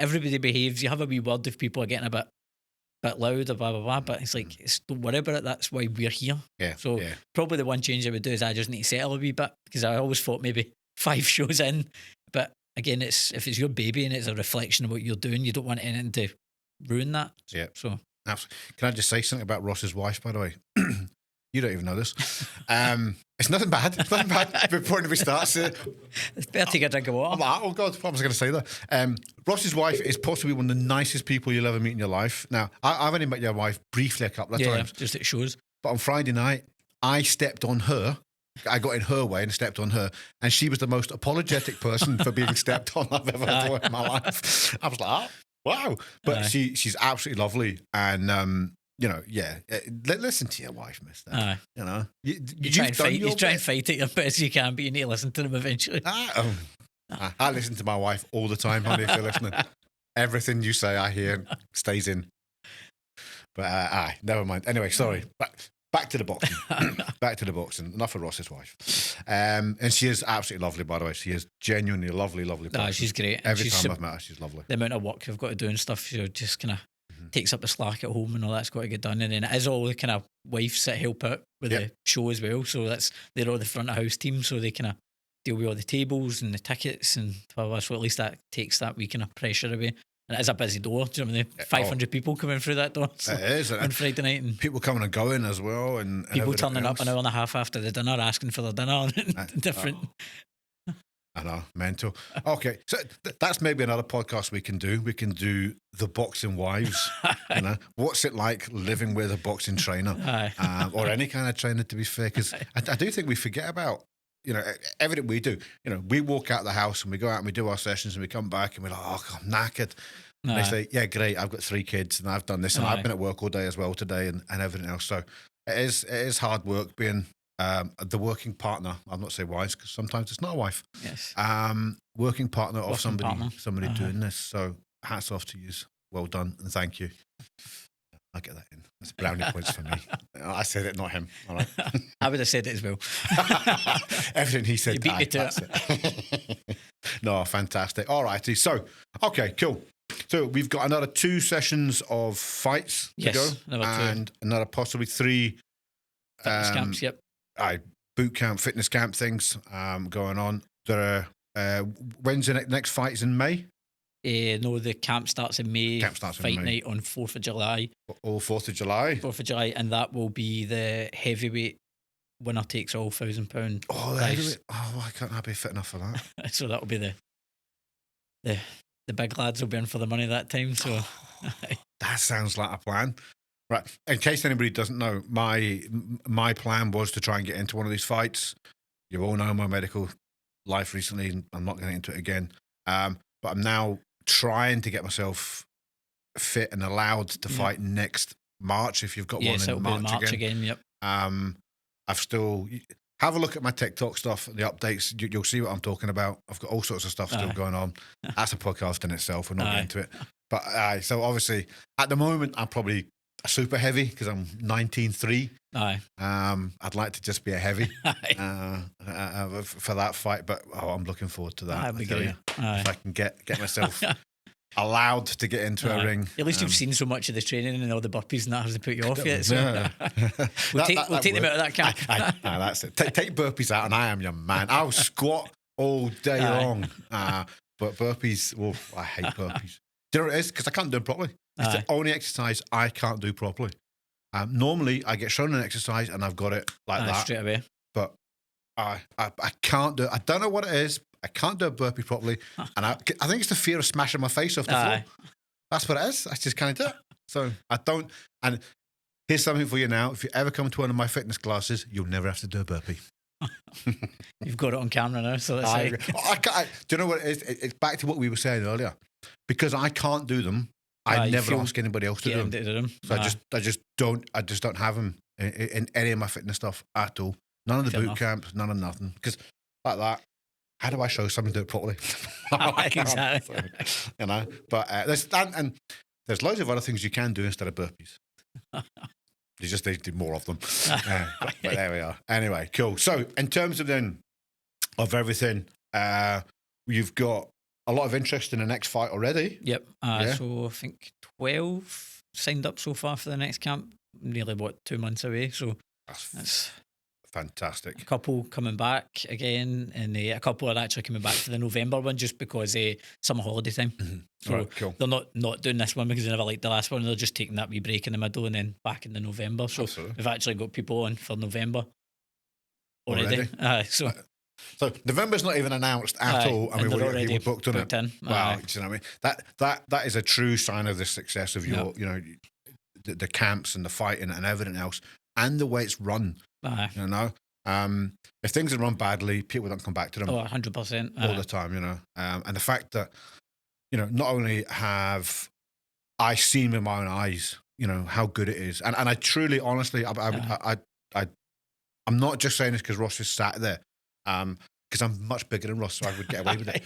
Everybody behaves. You have a wee word if people are getting a bit loud or blah, blah, blah. But it's like, don't worry about it. That's why we're here. Yeah. So probably the one change I would do is I just need to settle a wee bit because I always thought maybe 5 shows in, but again, if it's your baby and it's a reflection of what you're doing, you don't want anything to ruin that. Yeah. So, absolutely. Can I just say something about Ross's wife, by the way? You don't even know this. It's nothing bad. It's nothing bad. Before we start, better take a drink of water. Oh God, what was I going to say there? Ross's wife is possibly one of the nicest people you'll ever meet in your life. Now, I've only met your wife briefly a couple of times. Just at shows. But on Friday night, I stepped on her. I got in her way and stepped on her, and she was the most apologetic person for being stepped on I've ever done in my life. I was like, oh, wow. But she's absolutely lovely, and listen to your wife, mister. Aye. You try and fight. your You try and bit. fight it your best you can, but you need to listen to them eventually. I listen to my wife all the time, honey, if you're listening. Everything you say, I hear, stays in. But never mind. Anyway, sorry. Back to the boxing. Back to the boxing. Enough of Ross's wife. And she is absolutely lovely, by the way. She is genuinely lovely person. She's great. Every time I've met her, she's lovely. The amount of work you've got to do and stuff, she just kind of takes up the slack at home and all that's got to get done. And then it is all the kind of wives that help out with the show as well. So they're all the front of house team, so they kind of deal with all the tables and the tickets and so at least that takes that wee kind of pressure away. And it is a busy door. Do you know what I mean? 500 people coming through that door. So, it is. On Friday night. And people coming and going as well. And people turning else. up an hour and a half after the dinner asking for their dinner. Different. I know, mental. Okay, so that's maybe another podcast we can do. We can do the boxing wives. What's it like living with a boxing trainer, or any kind of trainer? To be fair, because I do think we forget about everything we do. We walk out the house and we go out and we do our sessions and we come back and we're like, oh, I'm knackered. And they say, yeah, great. I've got 3 kids and I've done this and I've been at work all day as well today and everything else. So it is hard work being the working partner. I'm not saying wives because sometimes it's not a wife. Yes. Working partner of somebody doing this. So hats off to you. Well done and thank you. I'll get that in. That's brownie points for me. I said it, not him. All right. I would have said it as well. Everything he said. You beat me to it. No, fantastic. All righty. So, okay, cool. So we've got another 2 sessions of fights to go. And another possibly 3 fitness camps, yep. Boot camp, fitness camp things going on. There are, when's the next fight? Is in May? No, the camp starts in May. Fight night on 4th of July. All 4th of July? 4th of July, and that will be the heavyweight winner takes all £1,000. Oh, the heavyweight. Oh, why can't I be fit enough for that? So that'll be the big lads will be in for the money that time. So that sounds like a plan. Right. In case anybody doesn't know, my plan was to try and get into one of these fights. You all know my medical life recently, and I'm not getting into it again. But I'm now trying to get myself fit and allowed to fight next March if you've got one in March again. Yep. I've still have a look at my TikTok stuff, the updates. You'll see what I'm talking about. I've got all sorts of stuff still going on. That's a podcast in itself. We're not getting into it. But so obviously at the moment I'm probably a super heavy because I'm 19.3. I'd like to just be a heavy for that fight, but I'm looking forward to that. If I can get myself allowed to get into a ring. At least you've seen so much of the training and all the burpees and that hasn't put you off yet. So. We'll take them out of that camp. That's it. Take burpees out and I am your man. I'll squat all day long. But burpees, I hate burpees. Do you know what it is? Because I can't do them properly. It's the only exercise I can't do properly. Normally, I get shown an exercise and I've got it like that. Straight away. But I can't do it. I don't know what it is. I can't do a burpee properly. And I think it's the fear of smashing my face off the floor. That's what it is. I just can't do it. So I don't. And here's something for you now. If you ever come to one of my fitness classes, you'll never have to do a burpee. You've got it on camera now. So let's do you know what it is? It's back to what we were saying earlier. Because I can't do them, I never ask anybody else to do them. So I just don't have them in any of my fitness stuff at all. None of the boot camps, none of nothing. Because like that, how do I show someone to do it properly? Exactly. So, but there's loads of other things you can do instead of burpees. You just need to do more of them. But there we are. Anyway, cool. So in terms of everything, you've got a lot of interest in the next fight already. Yep. So I think 12 signed up so far for the next camp. Nearly 2 months away. So that's fantastic. A couple coming back again, and a couple are actually coming back for the November one just because summer holiday time. Mm-hmm. So cool. They're not doing this one because they never liked the last one. They're just taking that wee break in the middle and then back in the November. So we've actually got people on for November already. So November's not even announced at all, and we've already booked on it. Wow, you know what I mean? That is a true sign of the success of your, the camps and the fighting and everything else, and the way it's run. If things are run badly, people don't come back to them. 100%. All the time, and the fact that, not only have I seen with my own eyes how good it is. And I truly, honestly, I'm not just saying this because Ross is sat there, because I'm much bigger than Ross, so I would get away with it.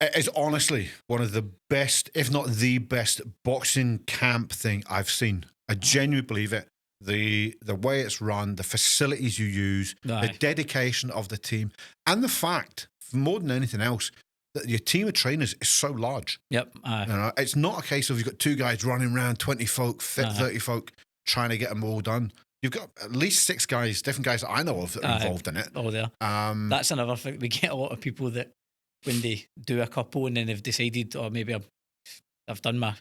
It's honestly one of the best, if not the best, boxing camp thing I've seen. I genuinely believe it. The way it's run, the facilities you use, the dedication of the team, and the fact, more than anything else, that your team of trainers is so large. Yep. It's not a case of you've got two guys running around, 20 folk, 30 folk, trying to get them all done. You've got at least 6 guys, different guys that I know of that are involved in it. Oh, there. That's another thing. We get a lot of people that when they do a couple and then they've decided, or maybe I've done my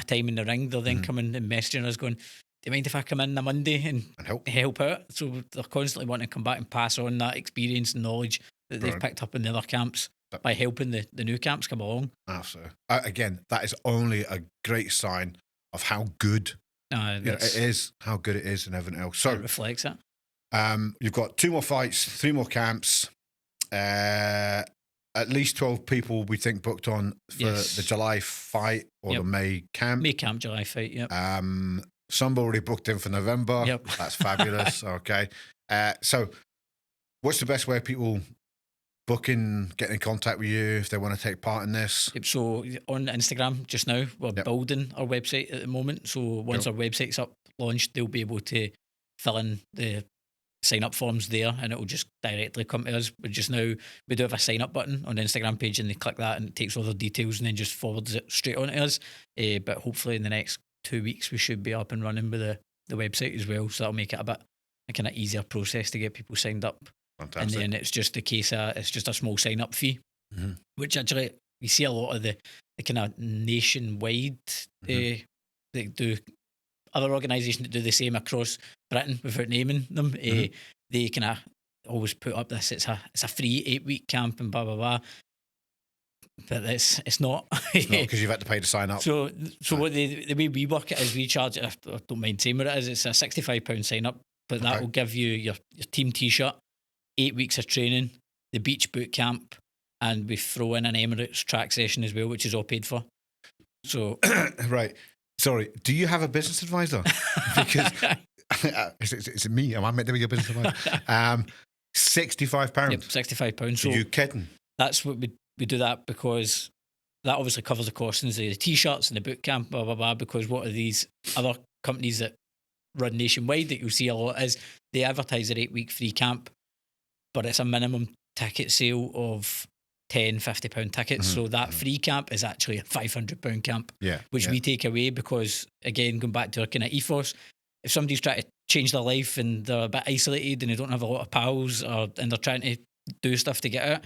time in the ring, they're then coming and messaging us going, do you mind if I come in on Monday and help out? So they're constantly wanting to come back and pass on that experience and knowledge that they've picked up in the other camps by helping the new camps come along. Absolutely. Again, that is only a great sign of how good it is, how good it is and everything else. So it reflects it. You've got 2 more fights, 3 more camps, at least 12 people we think booked on for the July fight or the May camp. May camp, July fight, yep. Some already booked in for November. Yep. That's fabulous. Okay. So what's the best way of people getting in contact with you if they want to take part in this? So on Instagram just now, we're building our website at the moment. So once our website's up, launched, they'll be able to fill in the sign up forms there and it'll just directly come to us. But just now we do have a sign up button on the Instagram page and they click that and it takes all their details and then just forwards it straight on to us. But hopefully in the next 2 weeks we should be up and running with the website as well. So that'll make it a kind of easier process to get people signed up. Fantastic. And then it's just the case of it's just a small sign up fee, which actually we see a lot of the kind of nationwide they do. Other organisations that do the same across Britain without naming them, they kind of always put up this. It's a free 8-week camp and blah blah blah. But it's not. It's not because you've had to pay to sign up. So what the way we work it is we charge. I don't mind saying what it is. It's a £65 sign up, but that will give you your team T-shirt, 8 weeks of training, the beach boot camp, and we throw in an Emirates track session as well, which is all paid for. So right. Sorry, do you have a business advisor? Because it's me. Am I meant to be your business advisor? £65. Yep, £65. So are you kidding? That's what we do that because that obviously covers the costings of the T-shirts and the boot camp, blah, blah, blah, because what are these other companies that run nationwide that you'll see a lot is they advertise their 8-week free camp, but it's a minimum ticket sale of £50 tickets. So that free camp is actually a £500 camp, which we take away because, again, going back to our kind of ethos, if somebody's trying to change their life and they're a bit isolated and they don't have a lot of pals and they're trying to do stuff to get out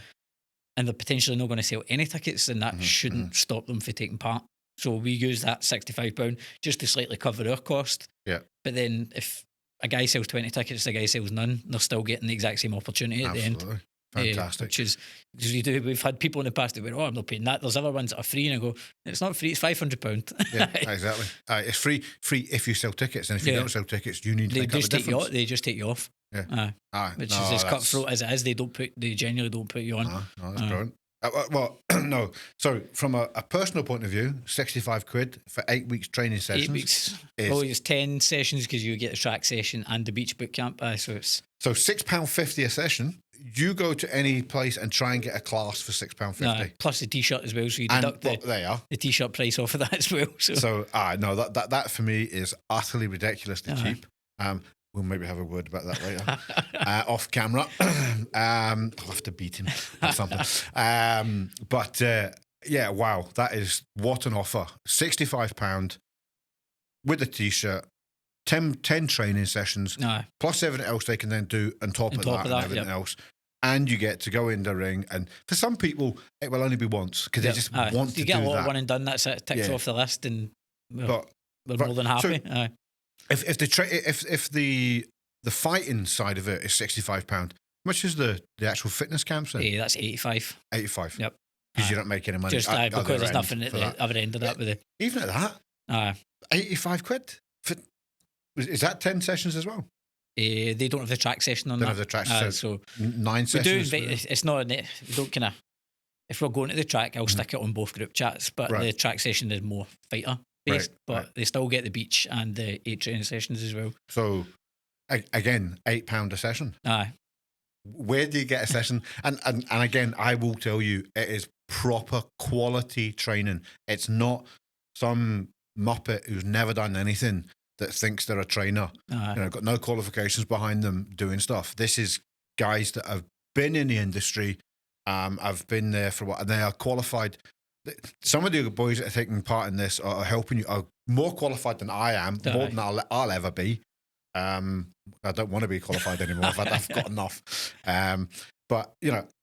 and they're potentially not going to sell any tickets, then that shouldn't stop them from taking part. So we use that £65 just to slightly cover our cost. Yeah. But then if a guy sells 20 tickets, a guy sells none, they're still getting the exact same opportunity at the end. Fantastic. Which is, because we've had people in the past that went, I'm not paying that. There's other ones that are free, and I go, it's not free, it's £500. Yeah, exactly. It's free if you sell tickets, and if you don't sell tickets, you need to make up the difference. They just take you off. Yeah. Which is as cutthroat as it is. They genuinely don't put you on. No, that's brilliant. Well, no. So, from a personal point of view, £65 for 8 weeks training sessions. 8 weeks. It's 10 sessions because you get the track session and the beach boot camp. So £6.50 a session. You go to any place and try and get a class for £6.50. Plus the T-shirt as well. So you deduct the T-shirt price off of that as well. So no, that for me is utterly ridiculously cheap. We'll maybe have a word about that later off camera. I'll have to beat him or something. But wow, that is what an offer. £65 with a T-shirt, 10 training sessions, plus everything else they can then do on top of that and everything else. And you get to go in the ring. And for some people, it will only be once because they just want to do that. You get a lot of one and done, that's it, ticked off the list, and we're more than happy. So, if the fighting side of it is £65, how much is the actual fitness camps then? Yeah, that's 85. 85. Yep. Because you don't make any money. Just because there's nothing at the other end of that with it. Even at that? £85 for, is that 10 sessions as well? They don't have the track session on that. They don't have the track session. So 9 sessions. It's not. We don't kind of. If we're going to the track, I'll stick it on both group chats. But the track session is more fighter based, Right, but right. they still get the beach and the 8 training sessions as well. So, again, £8 a session. Aye. Where do you get a session? And again, I will tell you, it is proper quality training. It's not some muppet who's never done anything that thinks they're a trainer. Aye. Got no qualifications behind them doing stuff. This is guys that have been in the industry. I've been there for what, and they are qualified. Some of the boys that are taking part in this are helping you, are more qualified than I am, more than I'll ever be. I don't want to be qualified anymore. I've got enough. But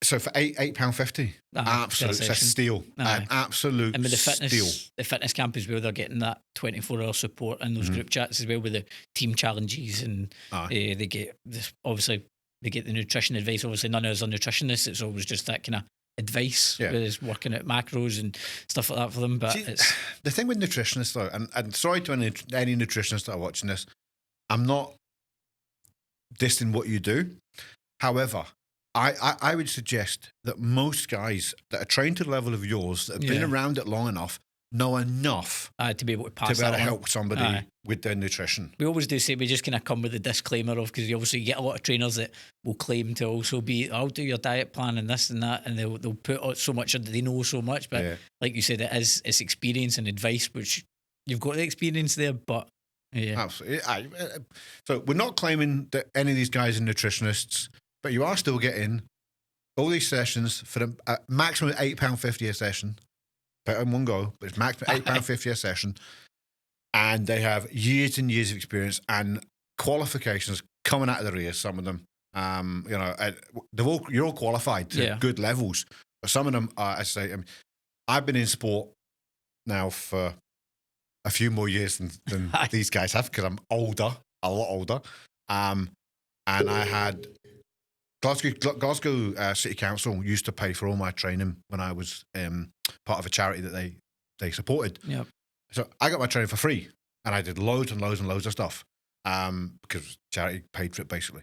so for £8.50, absolute, it's a steal, an absolute and with steal. The fitness camp as well, they're getting that 24-hour support in those group chats as well with the team challenges, and they get this. Obviously, they get the nutrition advice. Obviously, none of us are nutritionists. It's always just that kind of advice, with working at macros and stuff like that for them. But it's the thing with nutritionists, though, and sorry to any nutritionists that are watching this, I'm not dissing what you do. However, I would suggest that most guys that are trained to the level of yours, that have been around it long enough, know enough to be able to pass to help somebody with their nutrition. We always do say we just kind of come with a disclaimer of, because you obviously get a lot of trainers that will claim to also be, I'll do your diet plan and this and that, and they'll put out so much, they know so much, but like you said, it's experience and advice, which you've got the experience there, but absolutely. So we're not claiming that any of these guys are nutritionists, but you are still getting all these sessions for the maximum £8.50 a session. Better in one go, but it's maximum £8.50 a session. And they have years and years of experience and qualifications coming out of their ears, some of them. You're all qualified to good levels. But some of them are, I say, I've been in sport now for a few more years than these guys have, because I'm older, a lot older. And I had Glasgow City Council used to pay for all my training when I was part of a charity that they supported. Yep. So I got my training for free, and I did loads and loads and loads of stuff because charity paid for it basically.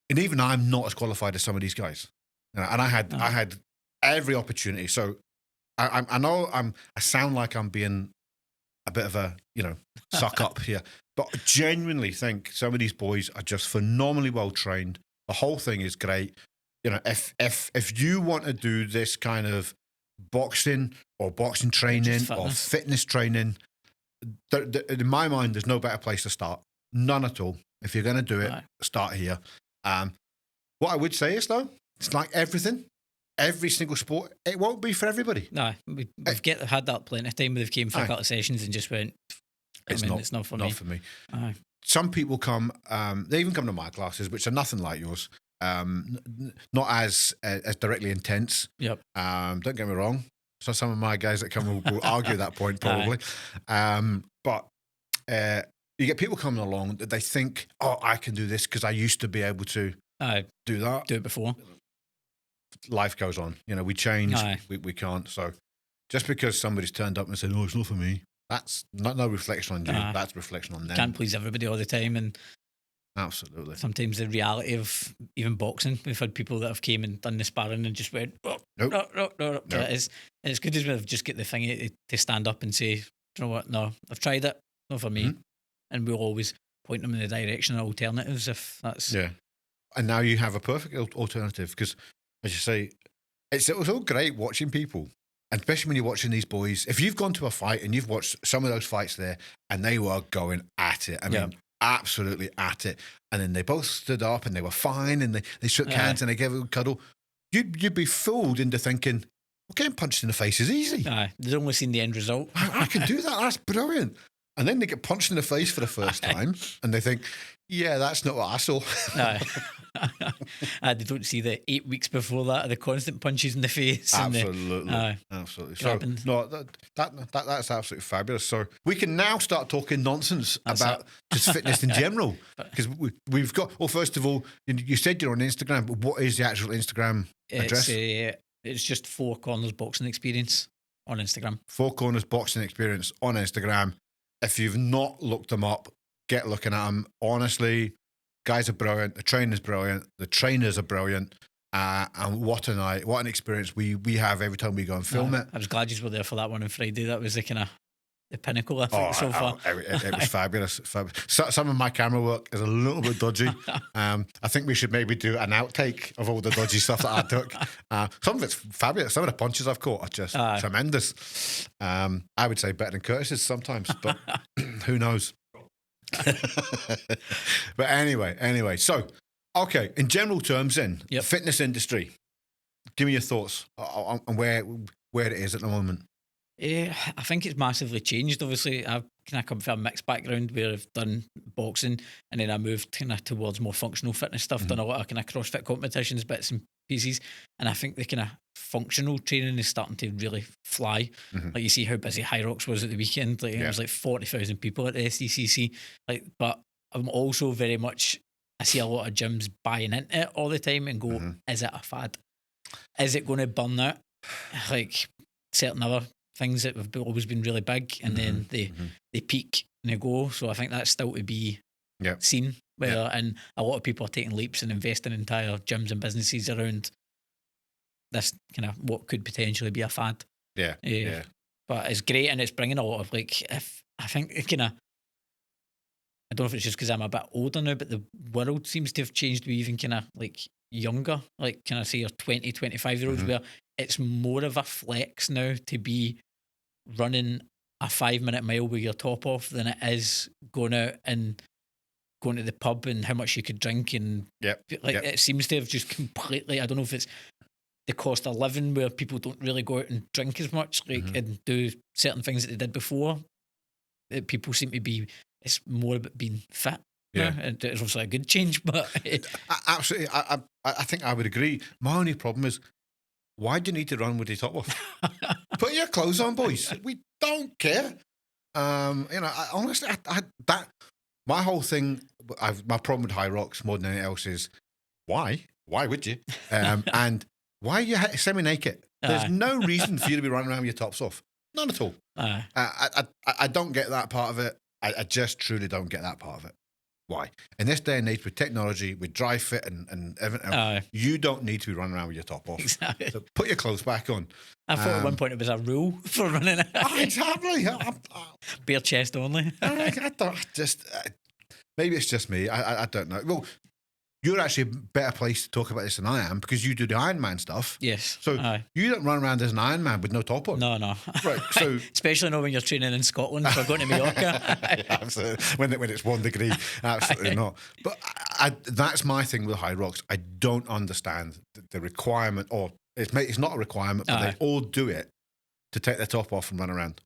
And even I'm not as qualified as some of these guys. And I had every opportunity. So I know I sound like I'm being a bit of a suck up here, but I genuinely think some of these boys are just phenomenally well trained. The whole thing is great. If you want to do this kind of boxing or boxing training or fitness training, in my mind, there's no better place to start. None at all. If you're going to do it, start here. What I would say is, though, it's like everything. Every single sport, it won't be for everybody. No, we've had that plenty of time where they've came for a couple of sessions and just went, it's not for me. Aye. Some people come, they even come to my classes, which are nothing like yours. Not as directly intense. Yep. Don't get me wrong. So some of my guys that come will argue that point probably. But you get people coming along that they think, oh, I can do this because I used to be able to do that. Do it before. Life goes on. We change. We can't. So just because somebody's turned up and said, oh, it's not for me, that's no reflection on you. That's reflection on them. Can't please everybody all the time. And absolutely. Sometimes the reality of even boxing, we've had people that have came and done the sparring and just went, no. But it's good as well to just get the thing to stand up and say, do you know what? No, I've tried it. Not for me. And we'll always point them in the direction of alternatives if that's... Yeah. And now you have a perfect alternative because, as you say, it's all great watching people. And especially when you're watching these boys, if you've gone to a fight and you've watched some of those fights there and they were going at it, I mean, absolutely at it. And then they both stood up and they were fine and they shook hands and they gave a cuddle. You'd be fooled into thinking, well, getting punched in the face is easy. They've only seen the end result. I can do that. That's brilliant. And then they get punched in the face for the first time and they think, yeah, that's not what I saw. They don't see the 8 weeks before that, the constant punches in the face. Absolutely. Absolutely. So, no, that's absolutely fabulous. So we can now start talking nonsense about just fitness in general. Because we've got, well, first of all, you said you're on Instagram, but what is the actual Instagram address? It's just Four Corners Boxing Experience on Instagram. Four Corners Boxing Experience on Instagram. If you've not looked them up, get looking at them. Honestly, guys are brilliant. The training's brilliant. The trainers are brilliant. And what a night, what an experience we have every time we go and film it. I was glad you were there for that one on Friday. That was the pinnacle, I think, so far. It was fabulous. Some of my camera work is a little bit dodgy. I think we should maybe do an outtake of all the dodgy stuff that I took. Some of it's fabulous. Some of the punches I've caught are just tremendous. I would say better than Curtis's sometimes, but who knows? But anyway. So, okay, in general terms, then, fitness industry. Give me your thoughts on where it is at the moment. I think it's massively changed. Obviously, I've kind of come from a mixed background where I've done boxing and then I moved kind of towards more functional fitness stuff, done a lot of kind of CrossFit competitions, bits and pieces. And I think the kind of functional training is starting to really fly. Like you see how busy Hyrox was at the weekend. Like it was like 40,000 people at the SDCC. Like, but I'm also very much, I see a lot of gyms buying into it all the time and go, is it a fad? Is it going to burn out? Like certain other things that have always been really big, and then they peak and they go. So I think that's still to be seen. And a lot of people are taking leaps and investing in entire gyms and businesses around this kind of what could potentially be a fad. But it's great, and it's bringing a lot of I think kind of, I don't know if it's just because I'm a bit older now, but the world seems to have changed. We even kind of like younger, like can I say your 20, 25-year-olds, where it's more of a flex now to be running a 5-minute mile with your top off than it is going out and going to the pub and how much you could drink. And it seems to have just completely, I don't know if it's the cost of living where people don't really go out and drink as much and do certain things that they did before. People seem to be, it's more about being fit. And it's obviously a good change, but absolutely, I think I would agree. My only problem is, why do you need to run with your top off? Put your clothes on, boys. We don't care. Honestly, my whole thing, my problem with Hyrox more than anything else is why? Why would you? And why are you semi-naked? There's no reason for you to be running around with your tops off. None at all. I don't get that part of it. I just truly don't get that part of it. Why? In this day and age, with technology, with dry fit and everything else, you don't need to be running around with your top off. Exactly. So put your clothes back on. I thought at one point it was a rule for running. Exactly. Bare chest only. Maybe it's just me. I don't know. Well, you're actually a better place to talk about this than I am because you do the Ironman stuff. Yes. So you don't run around as an Ironman with no top on. No. Right. So especially not when you're training in Scotland for going to Mallorca. Absolutely. When it's 1 degree, absolutely not. But that's my thing with Hyrox. I don't understand the requirement, or it's not a requirement, but they all do it to take their top off and run around.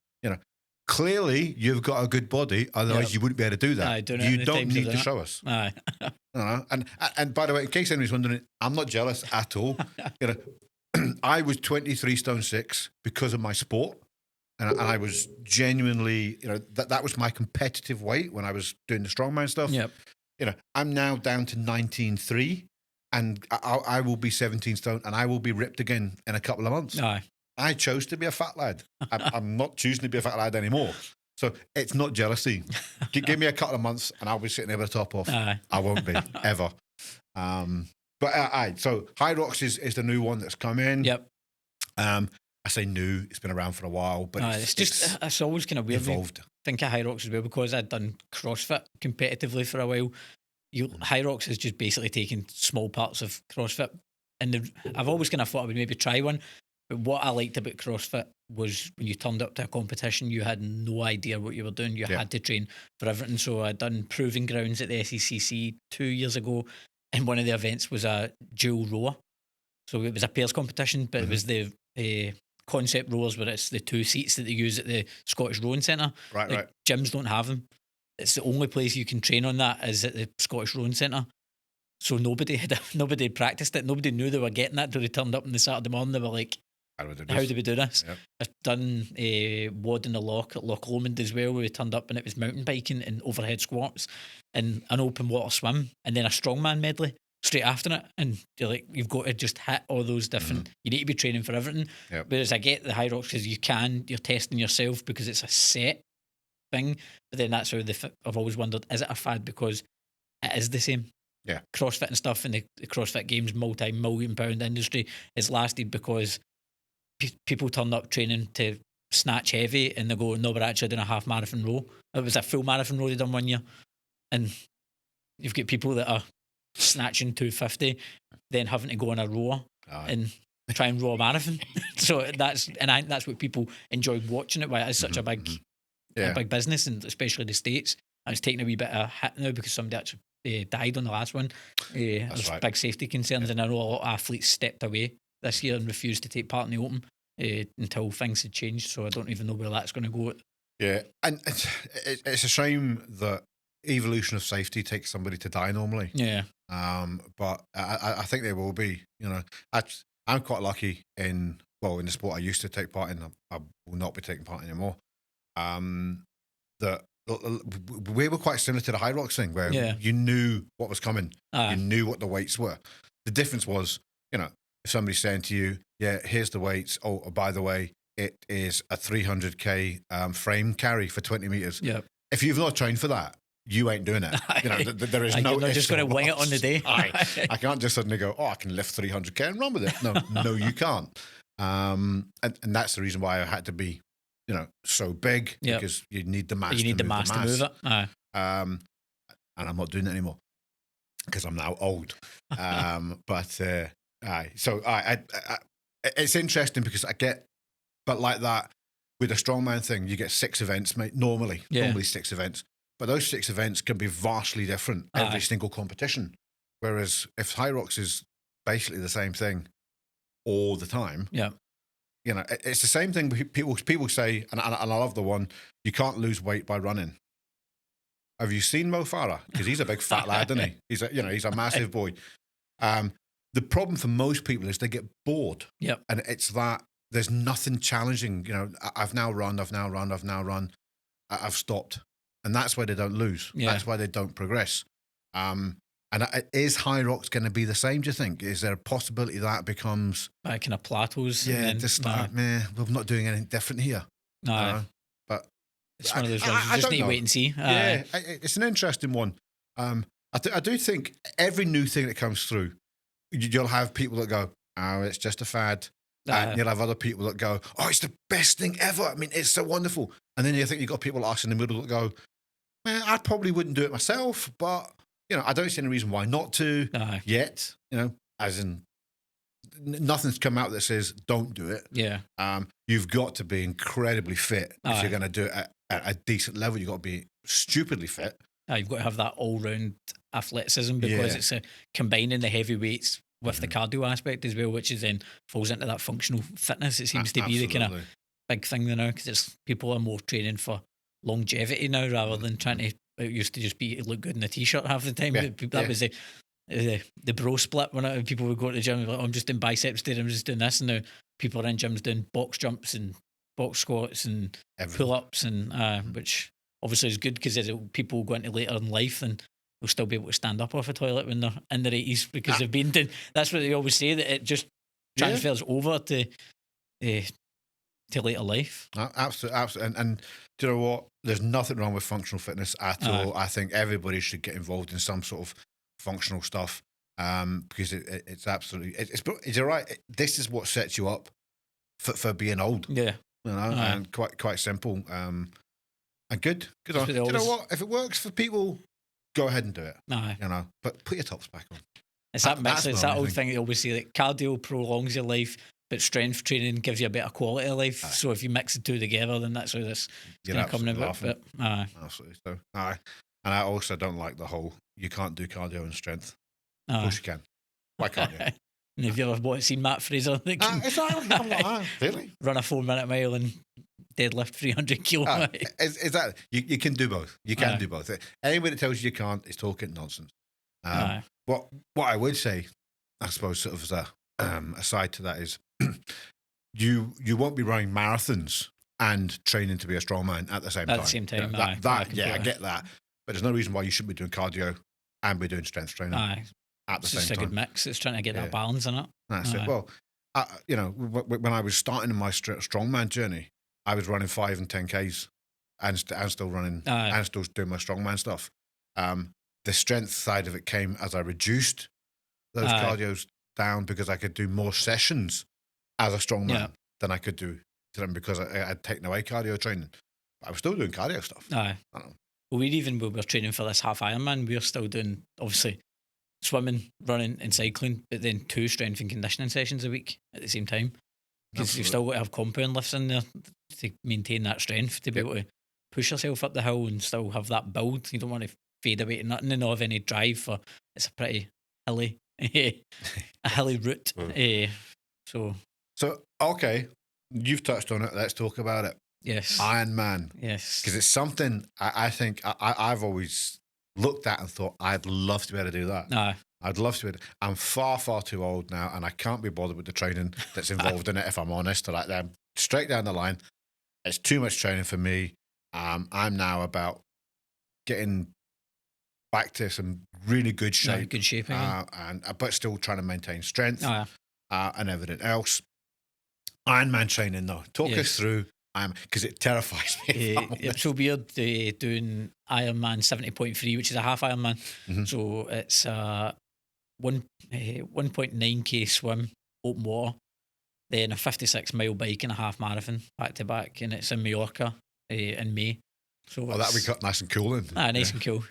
Clearly, you've got a good body, otherwise you wouldn't be able to do that. You don't need to show us. And by the way, in case anybody's wondering, I'm not jealous at all. I was 23 stone 6 because of my sport, and I was genuinely, that was my competitive weight when I was doing the strongman stuff. I'm now down to 19.3, and I will be 17 stone, and I will be ripped again in a couple of months. I chose to be a fat lad. I'm not choosing to be a fat lad anymore. So it's not jealousy. Give me a couple of months and I'll be sitting there with a top off. I won't be, ever. So Hyrox is the new one that's come in. I say new, it's been around for a while, but it's always kind of weird. Evolved. I think of Hyrox as well because I'd done CrossFit competitively for a while. Hyrox is just basically taking small parts of CrossFit. And I've always kind of thought I would maybe try one. But what I liked about CrossFit was when you turned up to a competition, you had no idea what you were doing. You had to train for everything. So I'd done proving grounds at the SECC 2 years ago, and one of the events was a dual rower. So it was a pairs competition, but it was the concept rowers where it's the 2 seats that they use at the Scottish Rowing Centre. Right. Gyms don't have them. It's the only place you can train on that is at the Scottish Rowing Centre. So nobody had practiced it. Nobody knew they were getting that until they turned up on the Saturday morning. They were like, how do we do this? I've done WOD in the Loch at Loch Lomond as well, where we turned up and it was mountain biking and overhead squats and an open water swim and then a strongman medley straight after it. And you're like, you've got to just hit all those different, you need to be training for everything. Whereas I get the Hyrox because you're testing yourself because it's a set thing. But then that's how I've always wondered, is it a fad? Because it is the same. CrossFit and stuff in the CrossFit Games multi-million-pound industry has lasted because people turned up training to snatch heavy, and they go, no, we're actually doing a half marathon row. It was a full marathon row they done one year, and you've got people that are snatching 250, then having to go on a rower and try and row a marathon. So that's what people enjoy watching it. Why it's such a big business, and especially the States. And it's taking a wee bit of a hit now because somebody actually died on the last one. There's big safety concerns, and I know a lot of athletes stepped away this year and refused to take part in the Open until things had changed. So I don't even know where that's going to go. Yeah, and it's a shame that evolution of safety takes somebody to die normally. Yeah. But I think they will be. You know, I'm quite lucky in the sport I used to take part in. I will not be taking part anymore. That we were quite similar to the Hyrox thing, where you knew what was coming, you knew what the weights were. The difference was, you know, if somebody's saying to you, "Yeah, here's the weights. Oh, by the way, it is a 300k frame carry for 20 meters." Yeah. If you've not trained for that, you ain't doing it. You know, there is no. You're not just going to wing it on the day. I can't just suddenly go, I can lift 300k and run with it. No, you can't. And that's the reason why I had to be, you know, so big, because you need the mass. You need the mass to move it. And I'm not doing it anymore because I'm now old. It's interesting because but like that with a strongman thing, you get 6 events, mate. Normally 6 events. But those 6 events can be vastly different every single competition. Whereas if Hyrox is basically the same thing all the time, you know, it's the same thing. People say, and I love the one, you can't lose weight by running. Have you seen Mo Farah? Because he's a big fat lad, isn't he? He's a massive boy. The problem for most people is they get bored. Yep. And it's that there's nothing challenging. You know, I've now run, I've stopped. And that's why they don't lose. Yeah. That's why they don't progress. And is Hyrox going to be the same, do you think? Is there a possibility that becomes... kind of plateaus? Yeah, just we're not doing anything different here. No. But it's one of those ones. You just need to wait and see. It's an interesting one. I do think every new thing that comes through, you'll have people that go, oh, it's just a fad. And you'll have other people that go, oh, it's the best thing ever. I mean, it's so wonderful. And then you think you've got people like us in the middle that go, man, I probably wouldn't do it myself, but, you know, I don't see any reason why not to yet, you know, as in nothing's come out that says don't do it. Yeah. You've got to be incredibly fit if you're going to do it at a decent level. You've got to be stupidly fit. You've got to have that all-round athleticism because it's combining the heavy weights with the cardio aspect as well, which is then falls into that functional fitness. It seems to be the kind of big thing now, because people are more training for longevity now rather than trying to. It used to just be look good in a t-shirt half the time. That was the bro split when people would go to the gym like, I'm just doing biceps today, I'm just doing this, and now people are in gyms doing box jumps and box squats and pull-ups, and which obviously is good because people go into later in life and they'll still be able to stand up off a toilet when they're in their 80s because they've been doing. That's what they always say, that it just transfers over to later life. Absolutely. And do you know what? There's nothing wrong with functional fitness at all. I think everybody should get involved in some sort of functional stuff because it's absolutely. You're right. This is what sets you up for being old. Yeah. You know, and quite simple. And good. Good on. Do you know what? If it works for people, go ahead and do it. You know, but put your tops back on. It's that mix. It's that old thing they always say that cardio prolongs your life, but strength training gives you a better quality of life. So if you mix the two together, then that's how this is going to come in. Absolutely. So, and I also don't like the whole you can't do cardio and strength. Of course you can. Why can't you? And have you ever seen Matt Fraser? Really? Run a 4-minute mile and deadlift 300 kilo. Is that you can do both? You can do both. Anybody that tells you can't is talking nonsense. What I would say, I suppose, sort of as a aside to that is, you won't be running marathons and training to be a strongman at the same time. At the same time, I get that. But there's no reason why you shouldn't be doing cardio and be doing strength training at the same time. It's just a good mix. It's trying to get that balance in it. That's it. Well, you know, when I was starting my strongman journey, I was running 5 and 10Ks and still running and still doing my strongman stuff. The strength side of it came as I reduced those cardios down because I could do more sessions as a strongman than I could do because I'd taken away cardio training. But I was still doing cardio stuff. Aye. I don't know. Well, when we were training for this half Ironman, we're still doing, obviously, swimming, running and cycling, but then 2 strength and conditioning sessions a week at the same time. Because you've still got to have compound lifts in there to maintain that strength, to be able to push yourself up the hill and still have that build. You don't want to fade away to nothing and not have any drive for, it's a pretty hilly, a hilly route. So, okay, you've touched on it. Let's talk about it. yes. Ironman. Yes. Because it's something I think I've always looked at and thought, I'd love to be able to do that. Aye. I'd love to be able to. I'm far, far too old now, and I can't be bothered with the training that's involved in it, if I'm honest. Like, I'm straight down the line. It's too much training for me. I'm now about getting back to some really good shape. Good shape again. But still trying to maintain strength Aye. and everything else. Ironman training, though. Talk us through, because it terrifies me. It's so weird doing Ironman 70.3, which is a half Ironman. Mm-hmm. So it's 1.9k swim, open water, then a 56-mile bike and a half marathon back to back, and it's in Mallorca in May. So that'll be cut nice and cool then. Nice and cool.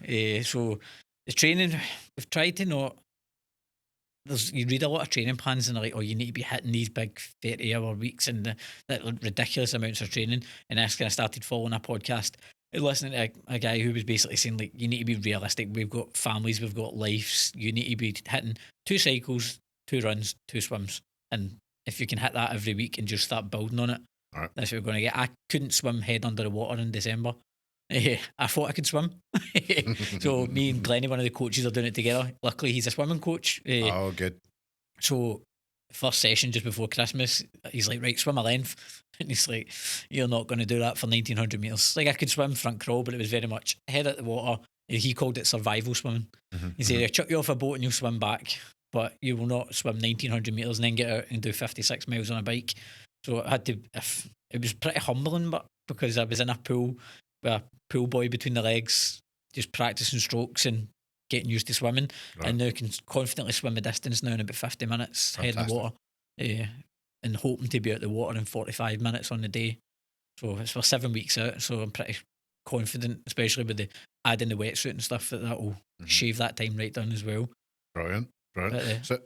So the training, we've tried to not. You read a lot of training plans and they're like, oh, you need to be hitting these big 30-hour weeks and that ridiculous amounts of training. And that's kind of started following a podcast and listening to a guy who was basically saying, like, you need to be realistic. We've got families, we've got lives. You need to be hitting 2 cycles, 2 runs, 2 swims. And if you can hit that every week and just start building on it, right, that's what we're going to get. I couldn't swim head under the water in December. I thought I could swim. So me and Glennie, one of the coaches, are doing it together. Luckily, he's a swimming coach. Oh, good. So first session just before Christmas, he's like, right, swim a length. And he's like, you're not going to do that for 1,900 metres. Like, I could swim front crawl, but it was very much head at the water. He called it survival swimming. Mm-hmm. He said, I'll chuck you off a boat and you'll swim back, but you will not swim 1,900 metres and then get out and do 56 miles on a bike. So I had to, it was pretty humbling, but because I was in a pool with a pool boy between the legs, just practicing strokes and getting used to swimming, right, and now can confidently swim a distance now in about 50 minutes, head in the water, and hoping to be out the water in 45 minutes on the day. So it's for 7 weeks out, so I'm pretty confident, especially with the adding the wetsuit and stuff, that will shave that time right down as well. Brilliant. But, so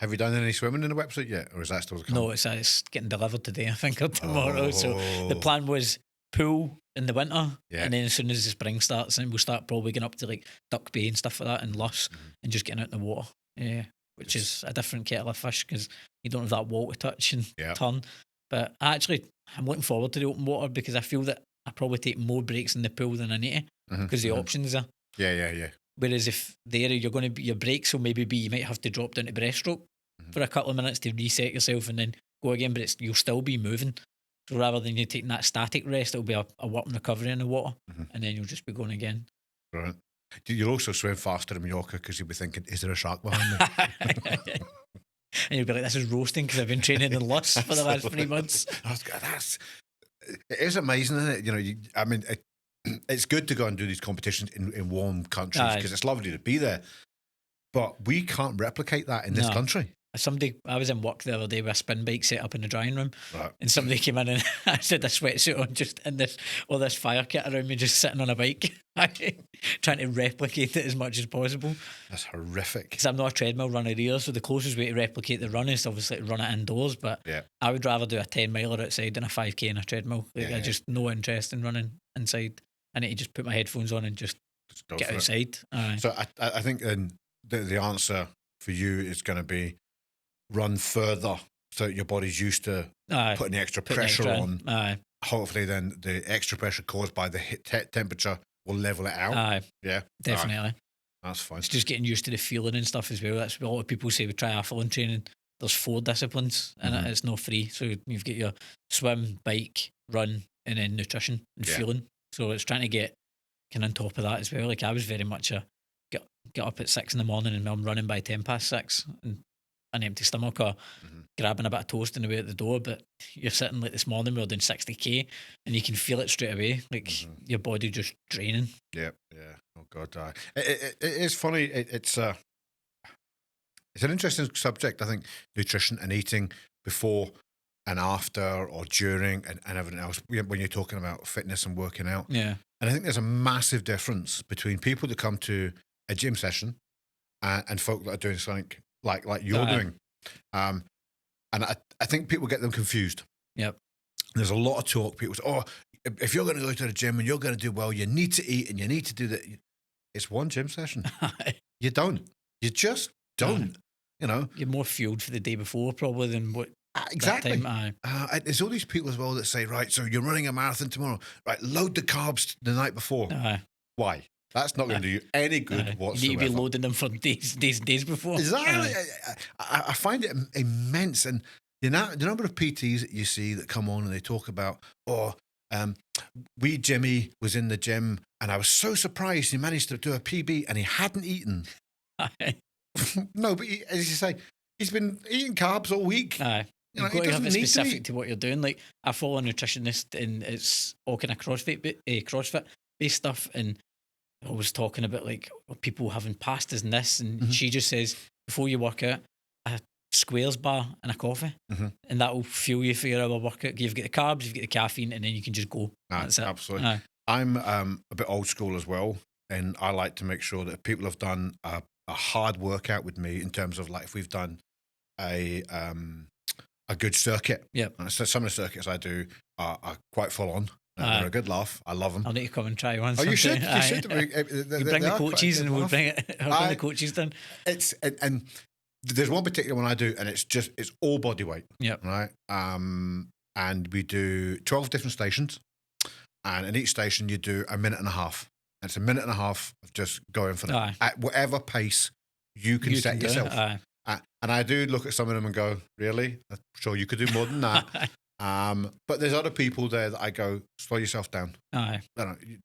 have you done any swimming in the wetsuit yet, or is that still to come? No, it's getting delivered today, I think, or tomorrow. So the plan was pool in the winter, and then as soon as the spring starts, and we'll start probably getting up to like Duck Bay and stuff like that, and Luss, and just getting out in the water, which is a different kettle of fish because you don't have that wall to touch and turn. But I'm looking forward to the open water because I feel that I probably take more breaks in the pool than I need to because the options are. Yeah. Whereas if your breaks will maybe be, you might have to drop down to breaststroke for a couple of minutes to reset yourself and then go again, but you'll still be moving. So rather than you taking that static rest, it'll be a work and recovery in the water, and then you'll just be going again. Right. You'll also swim faster in Mallorca because you'll be thinking, is there a shark behind me? And you'll be like, this is roasting because I've been training in Luss for the last 3 months. It is amazing, isn't it? It's good to go and do these competitions in warm countries because it's lovely to be there. But we can't replicate that in this country. I was in work the other day with a spin bike set up in the drying room, right, and somebody came in and I had a sweatsuit on, just in all this fire kit around me, just sitting on a bike, trying to replicate it as much as possible. That's horrific. Because I'm not a treadmill runner either, so the closest way to replicate the run is obviously to run it indoors. But I would rather do a 10-miler outside than a 5k in a treadmill. I just no interest in running inside. I need to just put my headphones on and just get outside. So I think then the answer for you is going to be run further so that your body's used to putting the extra pressure on. Hopefully then the extra pressure caused by the temperature will level it out. Yeah, definitely. That's fine. It's just getting used to the feeling and stuff as well. That's what a lot of people say with triathlon training. There's 4 disciplines and it's not free. So you've got your swim, bike, run, and then nutrition and feeling. So it's trying to get kind of on top of that as well. Like, I was very much a get up at 6 a.m. and I'm running by 6:10 and an empty stomach or grabbing a bit of toast on the way out the door. But you're sitting like this morning, we were doing 60k and you can feel it straight away. Like your body just draining. Yeah. Oh God, it is funny. It's an interesting subject. I think nutrition and eating before and after or during and everything else when you're talking about fitness and working out. Yeah. And I think there's a massive difference between people that come to a gym session and folk that are doing something like you're doing. And I think people get them confused. Yep. There's a lot of talk. People say, oh, if you're going to go to the gym and you're going to do well, you need to eat and you need to do that. It's one gym session. You don't. You just don't. You know, you're more fueled for the day before probably than what. Exactly. That time, there's all these people as well that say, right, so you're running a marathon tomorrow. Right, load the carbs the night before. Why? That's not going to do you any good whatsoever. You need to be loading them for days before. Exactly. I find it immense. And the number of PTs that you see that come on and they talk about, wee Jimmy was in the gym and I was so surprised he managed to do a PB and he hadn't eaten. No, but as you say, he's been eating carbs all week. You've got to have it specific to what you're doing. Like, I follow a nutritionist and it's all kind of CrossFit based stuff, and I was talking about like people having pastas and this, and she just says before you work out, a squares bar and a coffee, and that will fuel you for your hour workout. You've got the carbs, you've got the caffeine, and then you can just go. That's it. Absolutely. I'm a bit old school as well, and I like to make sure that people have done a hard workout with me in terms of like if we've done a good circuit. So some of the circuits I do are quite full on. They're a good laugh. I love them. I'll need to come and try one. Oh, you should. You should. You bring the coaches and we'll bring it. I'll bring the coaches down. And there's one particular one I do, and it's all body weight. Yep. Right. And we do 12 different stations, and in each station you do a minute and a half. And it's a minute and a half of just going for that at whatever pace you can set yourself. And I do look at some of them and go, really? I'm sure you could do more than that. But there's other people there that I go, slow yourself down.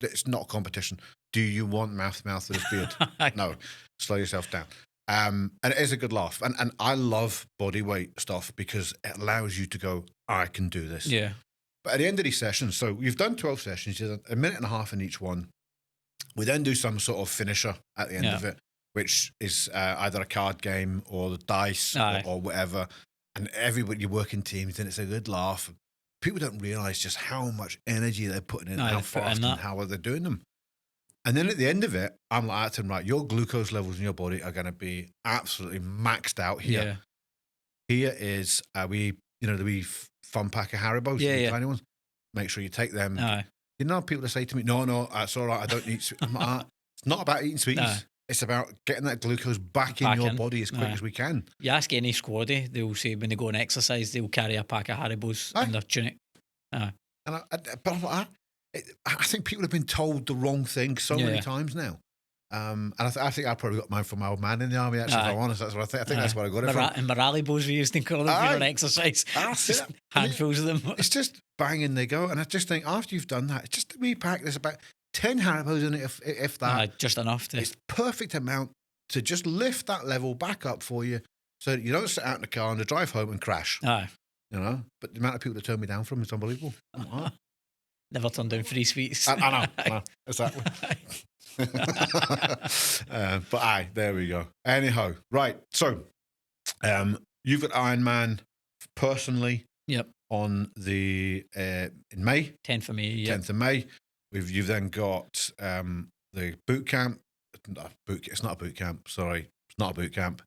It's not a competition. Do you want mouth with this beard? No, slow yourself down. And it is a good laugh. And I love body weight stuff because it allows you to go, I can do this. Yeah. But at the end of these sessions, so you've done 12 sessions, you've done a minute and a half in each one. We then do some sort of finisher at the end of it, which is either a card game or the dice or whatever. And everybody, you work in teams and it's a good laugh. People don't realise just how much energy they're putting in, how fast and how they're doing them. And then at the end of it, I'm like, right, your glucose levels in your body are going to be absolutely maxed out here. Yeah. Here is, the wee fun pack of Haribos, the tiny ones. Make sure you take them. You know, people that say to me, no, it's all right, I don't eat sweets. I'm like, it's not about eating sweets. It's about getting that glucose back in your body as quick as we can. You ask any squaddy, they'll say when they go and exercise, they'll carry a pack of Haribos in their tunic. But I'm like, I think people have been told the wrong thing so many times now. And I think I probably got mine from my old man in the army, actually, if I'm honest. That's what I think. I think that's where I got it from. And Moralibos, we used to call them for an exercise. Just handfuls of them. It's just bang and they go. And I just think after you've done that, it's just a wee pack. There's about 10 Haribos in it, if that. Just enough to. It's perfect amount to just lift that level back up for you so that you don't sit out in the car on the drive home and crash. You know? But the amount of people that turn me down from it's unbelievable. Never turned down free sweets. I know. Exactly. But there we go. Anyhow, right. So, you've got Ironman personally. Yep. On the in May. 10th of May. Yep. 10th of May. You've then got the boot camp. It's not a boot camp. Sorry, it's not a boot camp.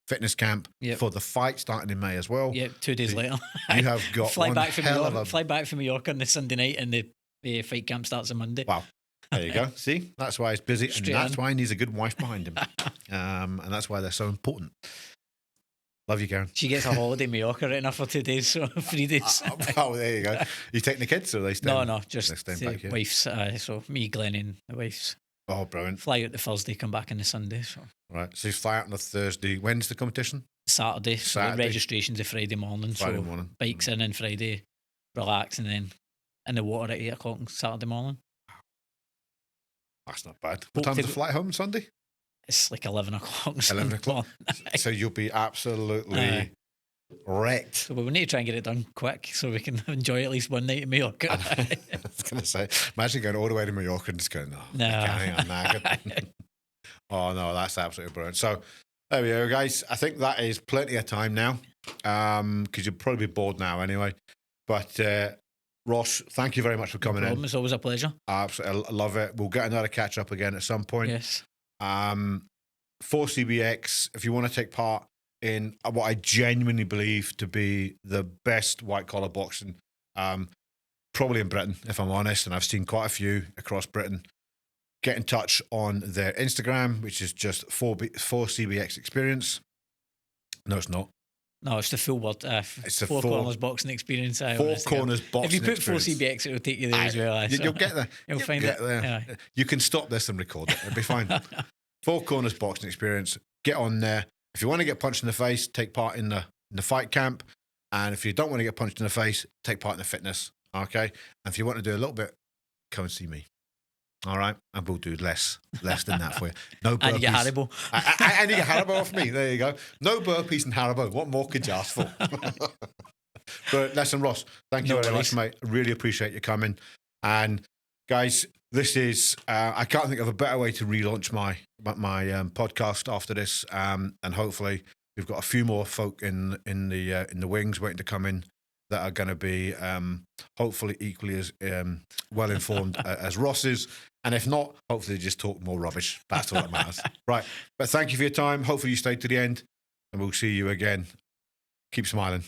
Fitness camp for the fight starting in May as well. Yep. 2 days later. You have got fly back from Mallorca on the Sunday night, and the fight camp starts on Monday. Wow. There you go. See, that's why he's busy, and that's why he needs a good wife behind him. And that's why they're so important. Love you, Karen. She gets a holiday in Mallorca right enough for 2 days, so 3 days. Oh, there you go. You taking the kids, or are they staying? No, just the wife's. So me, Glenn, and the wife's. Oh, brilliant. Fly out the Thursday, come back on the Sunday. So. Right, so you fly out on the Thursday. When's the competition? Saturday. So registration's a Friday morning. Friday morning. Bikes in on Friday, relax, and then in the water at 8 o'clock on Saturday morning. That's not bad. What time's the flight home Sunday? It's like 11 o'clock. 11 o'clock. So you'll be absolutely wrecked. So we need to try and get it done quick so we can enjoy at least one night in Mallorca. I was going to say, imagine going all the way to Mallorca and just going, Oh, no, that's absolutely brilliant. So there we go, guys. I think that is plenty of time now because you'll probably be bored now anyway. But Ross, thank you very much for coming No in. problem. It's always a pleasure. Absolutely, I love it. We'll get another catch up again at some point. Yes. 4CBX, if you want to take part in what I genuinely believe to be the best white collar boxing, probably in Britain, if I'm honest, and I've seen quite a few across Britain, get in touch on their Instagram, which is just 4CBX Experience. No, it's not. No, it's the full word. It's the Four Corners Boxing Experience. Four Corners Boxing If you put Experience. 4CBX, it'll take you there as well. You'll get there. You'll find get it. there. Yeah. You can stop this and record it. It'll be fine. 4 Corners Boxing Experience. Get on there. If you want to get punched in the face, take part in the fight camp. And if you don't want to get punched in the face, take part in the fitness. Okay? And if you want to do a little bit, come and see me. All right? And we'll do less than that for you. No burpees. And you get Haribo. And you get Haribo off me. There you go. No burpees and Haribo. What more could you ask for? But listen, Ross, thank you very much, mate. I really appreciate you coming. And guys, this is I can't think of a better way to relaunch my podcast after this. And hopefully we've got a few more folk in the wings waiting to come in that are going to be hopefully equally as well informed as Ross is. And if not, hopefully just talk more rubbish. That's all that matters. Right. But thank you for your time. Hopefully you stayed to the end, and we'll see you again. Keep smiling.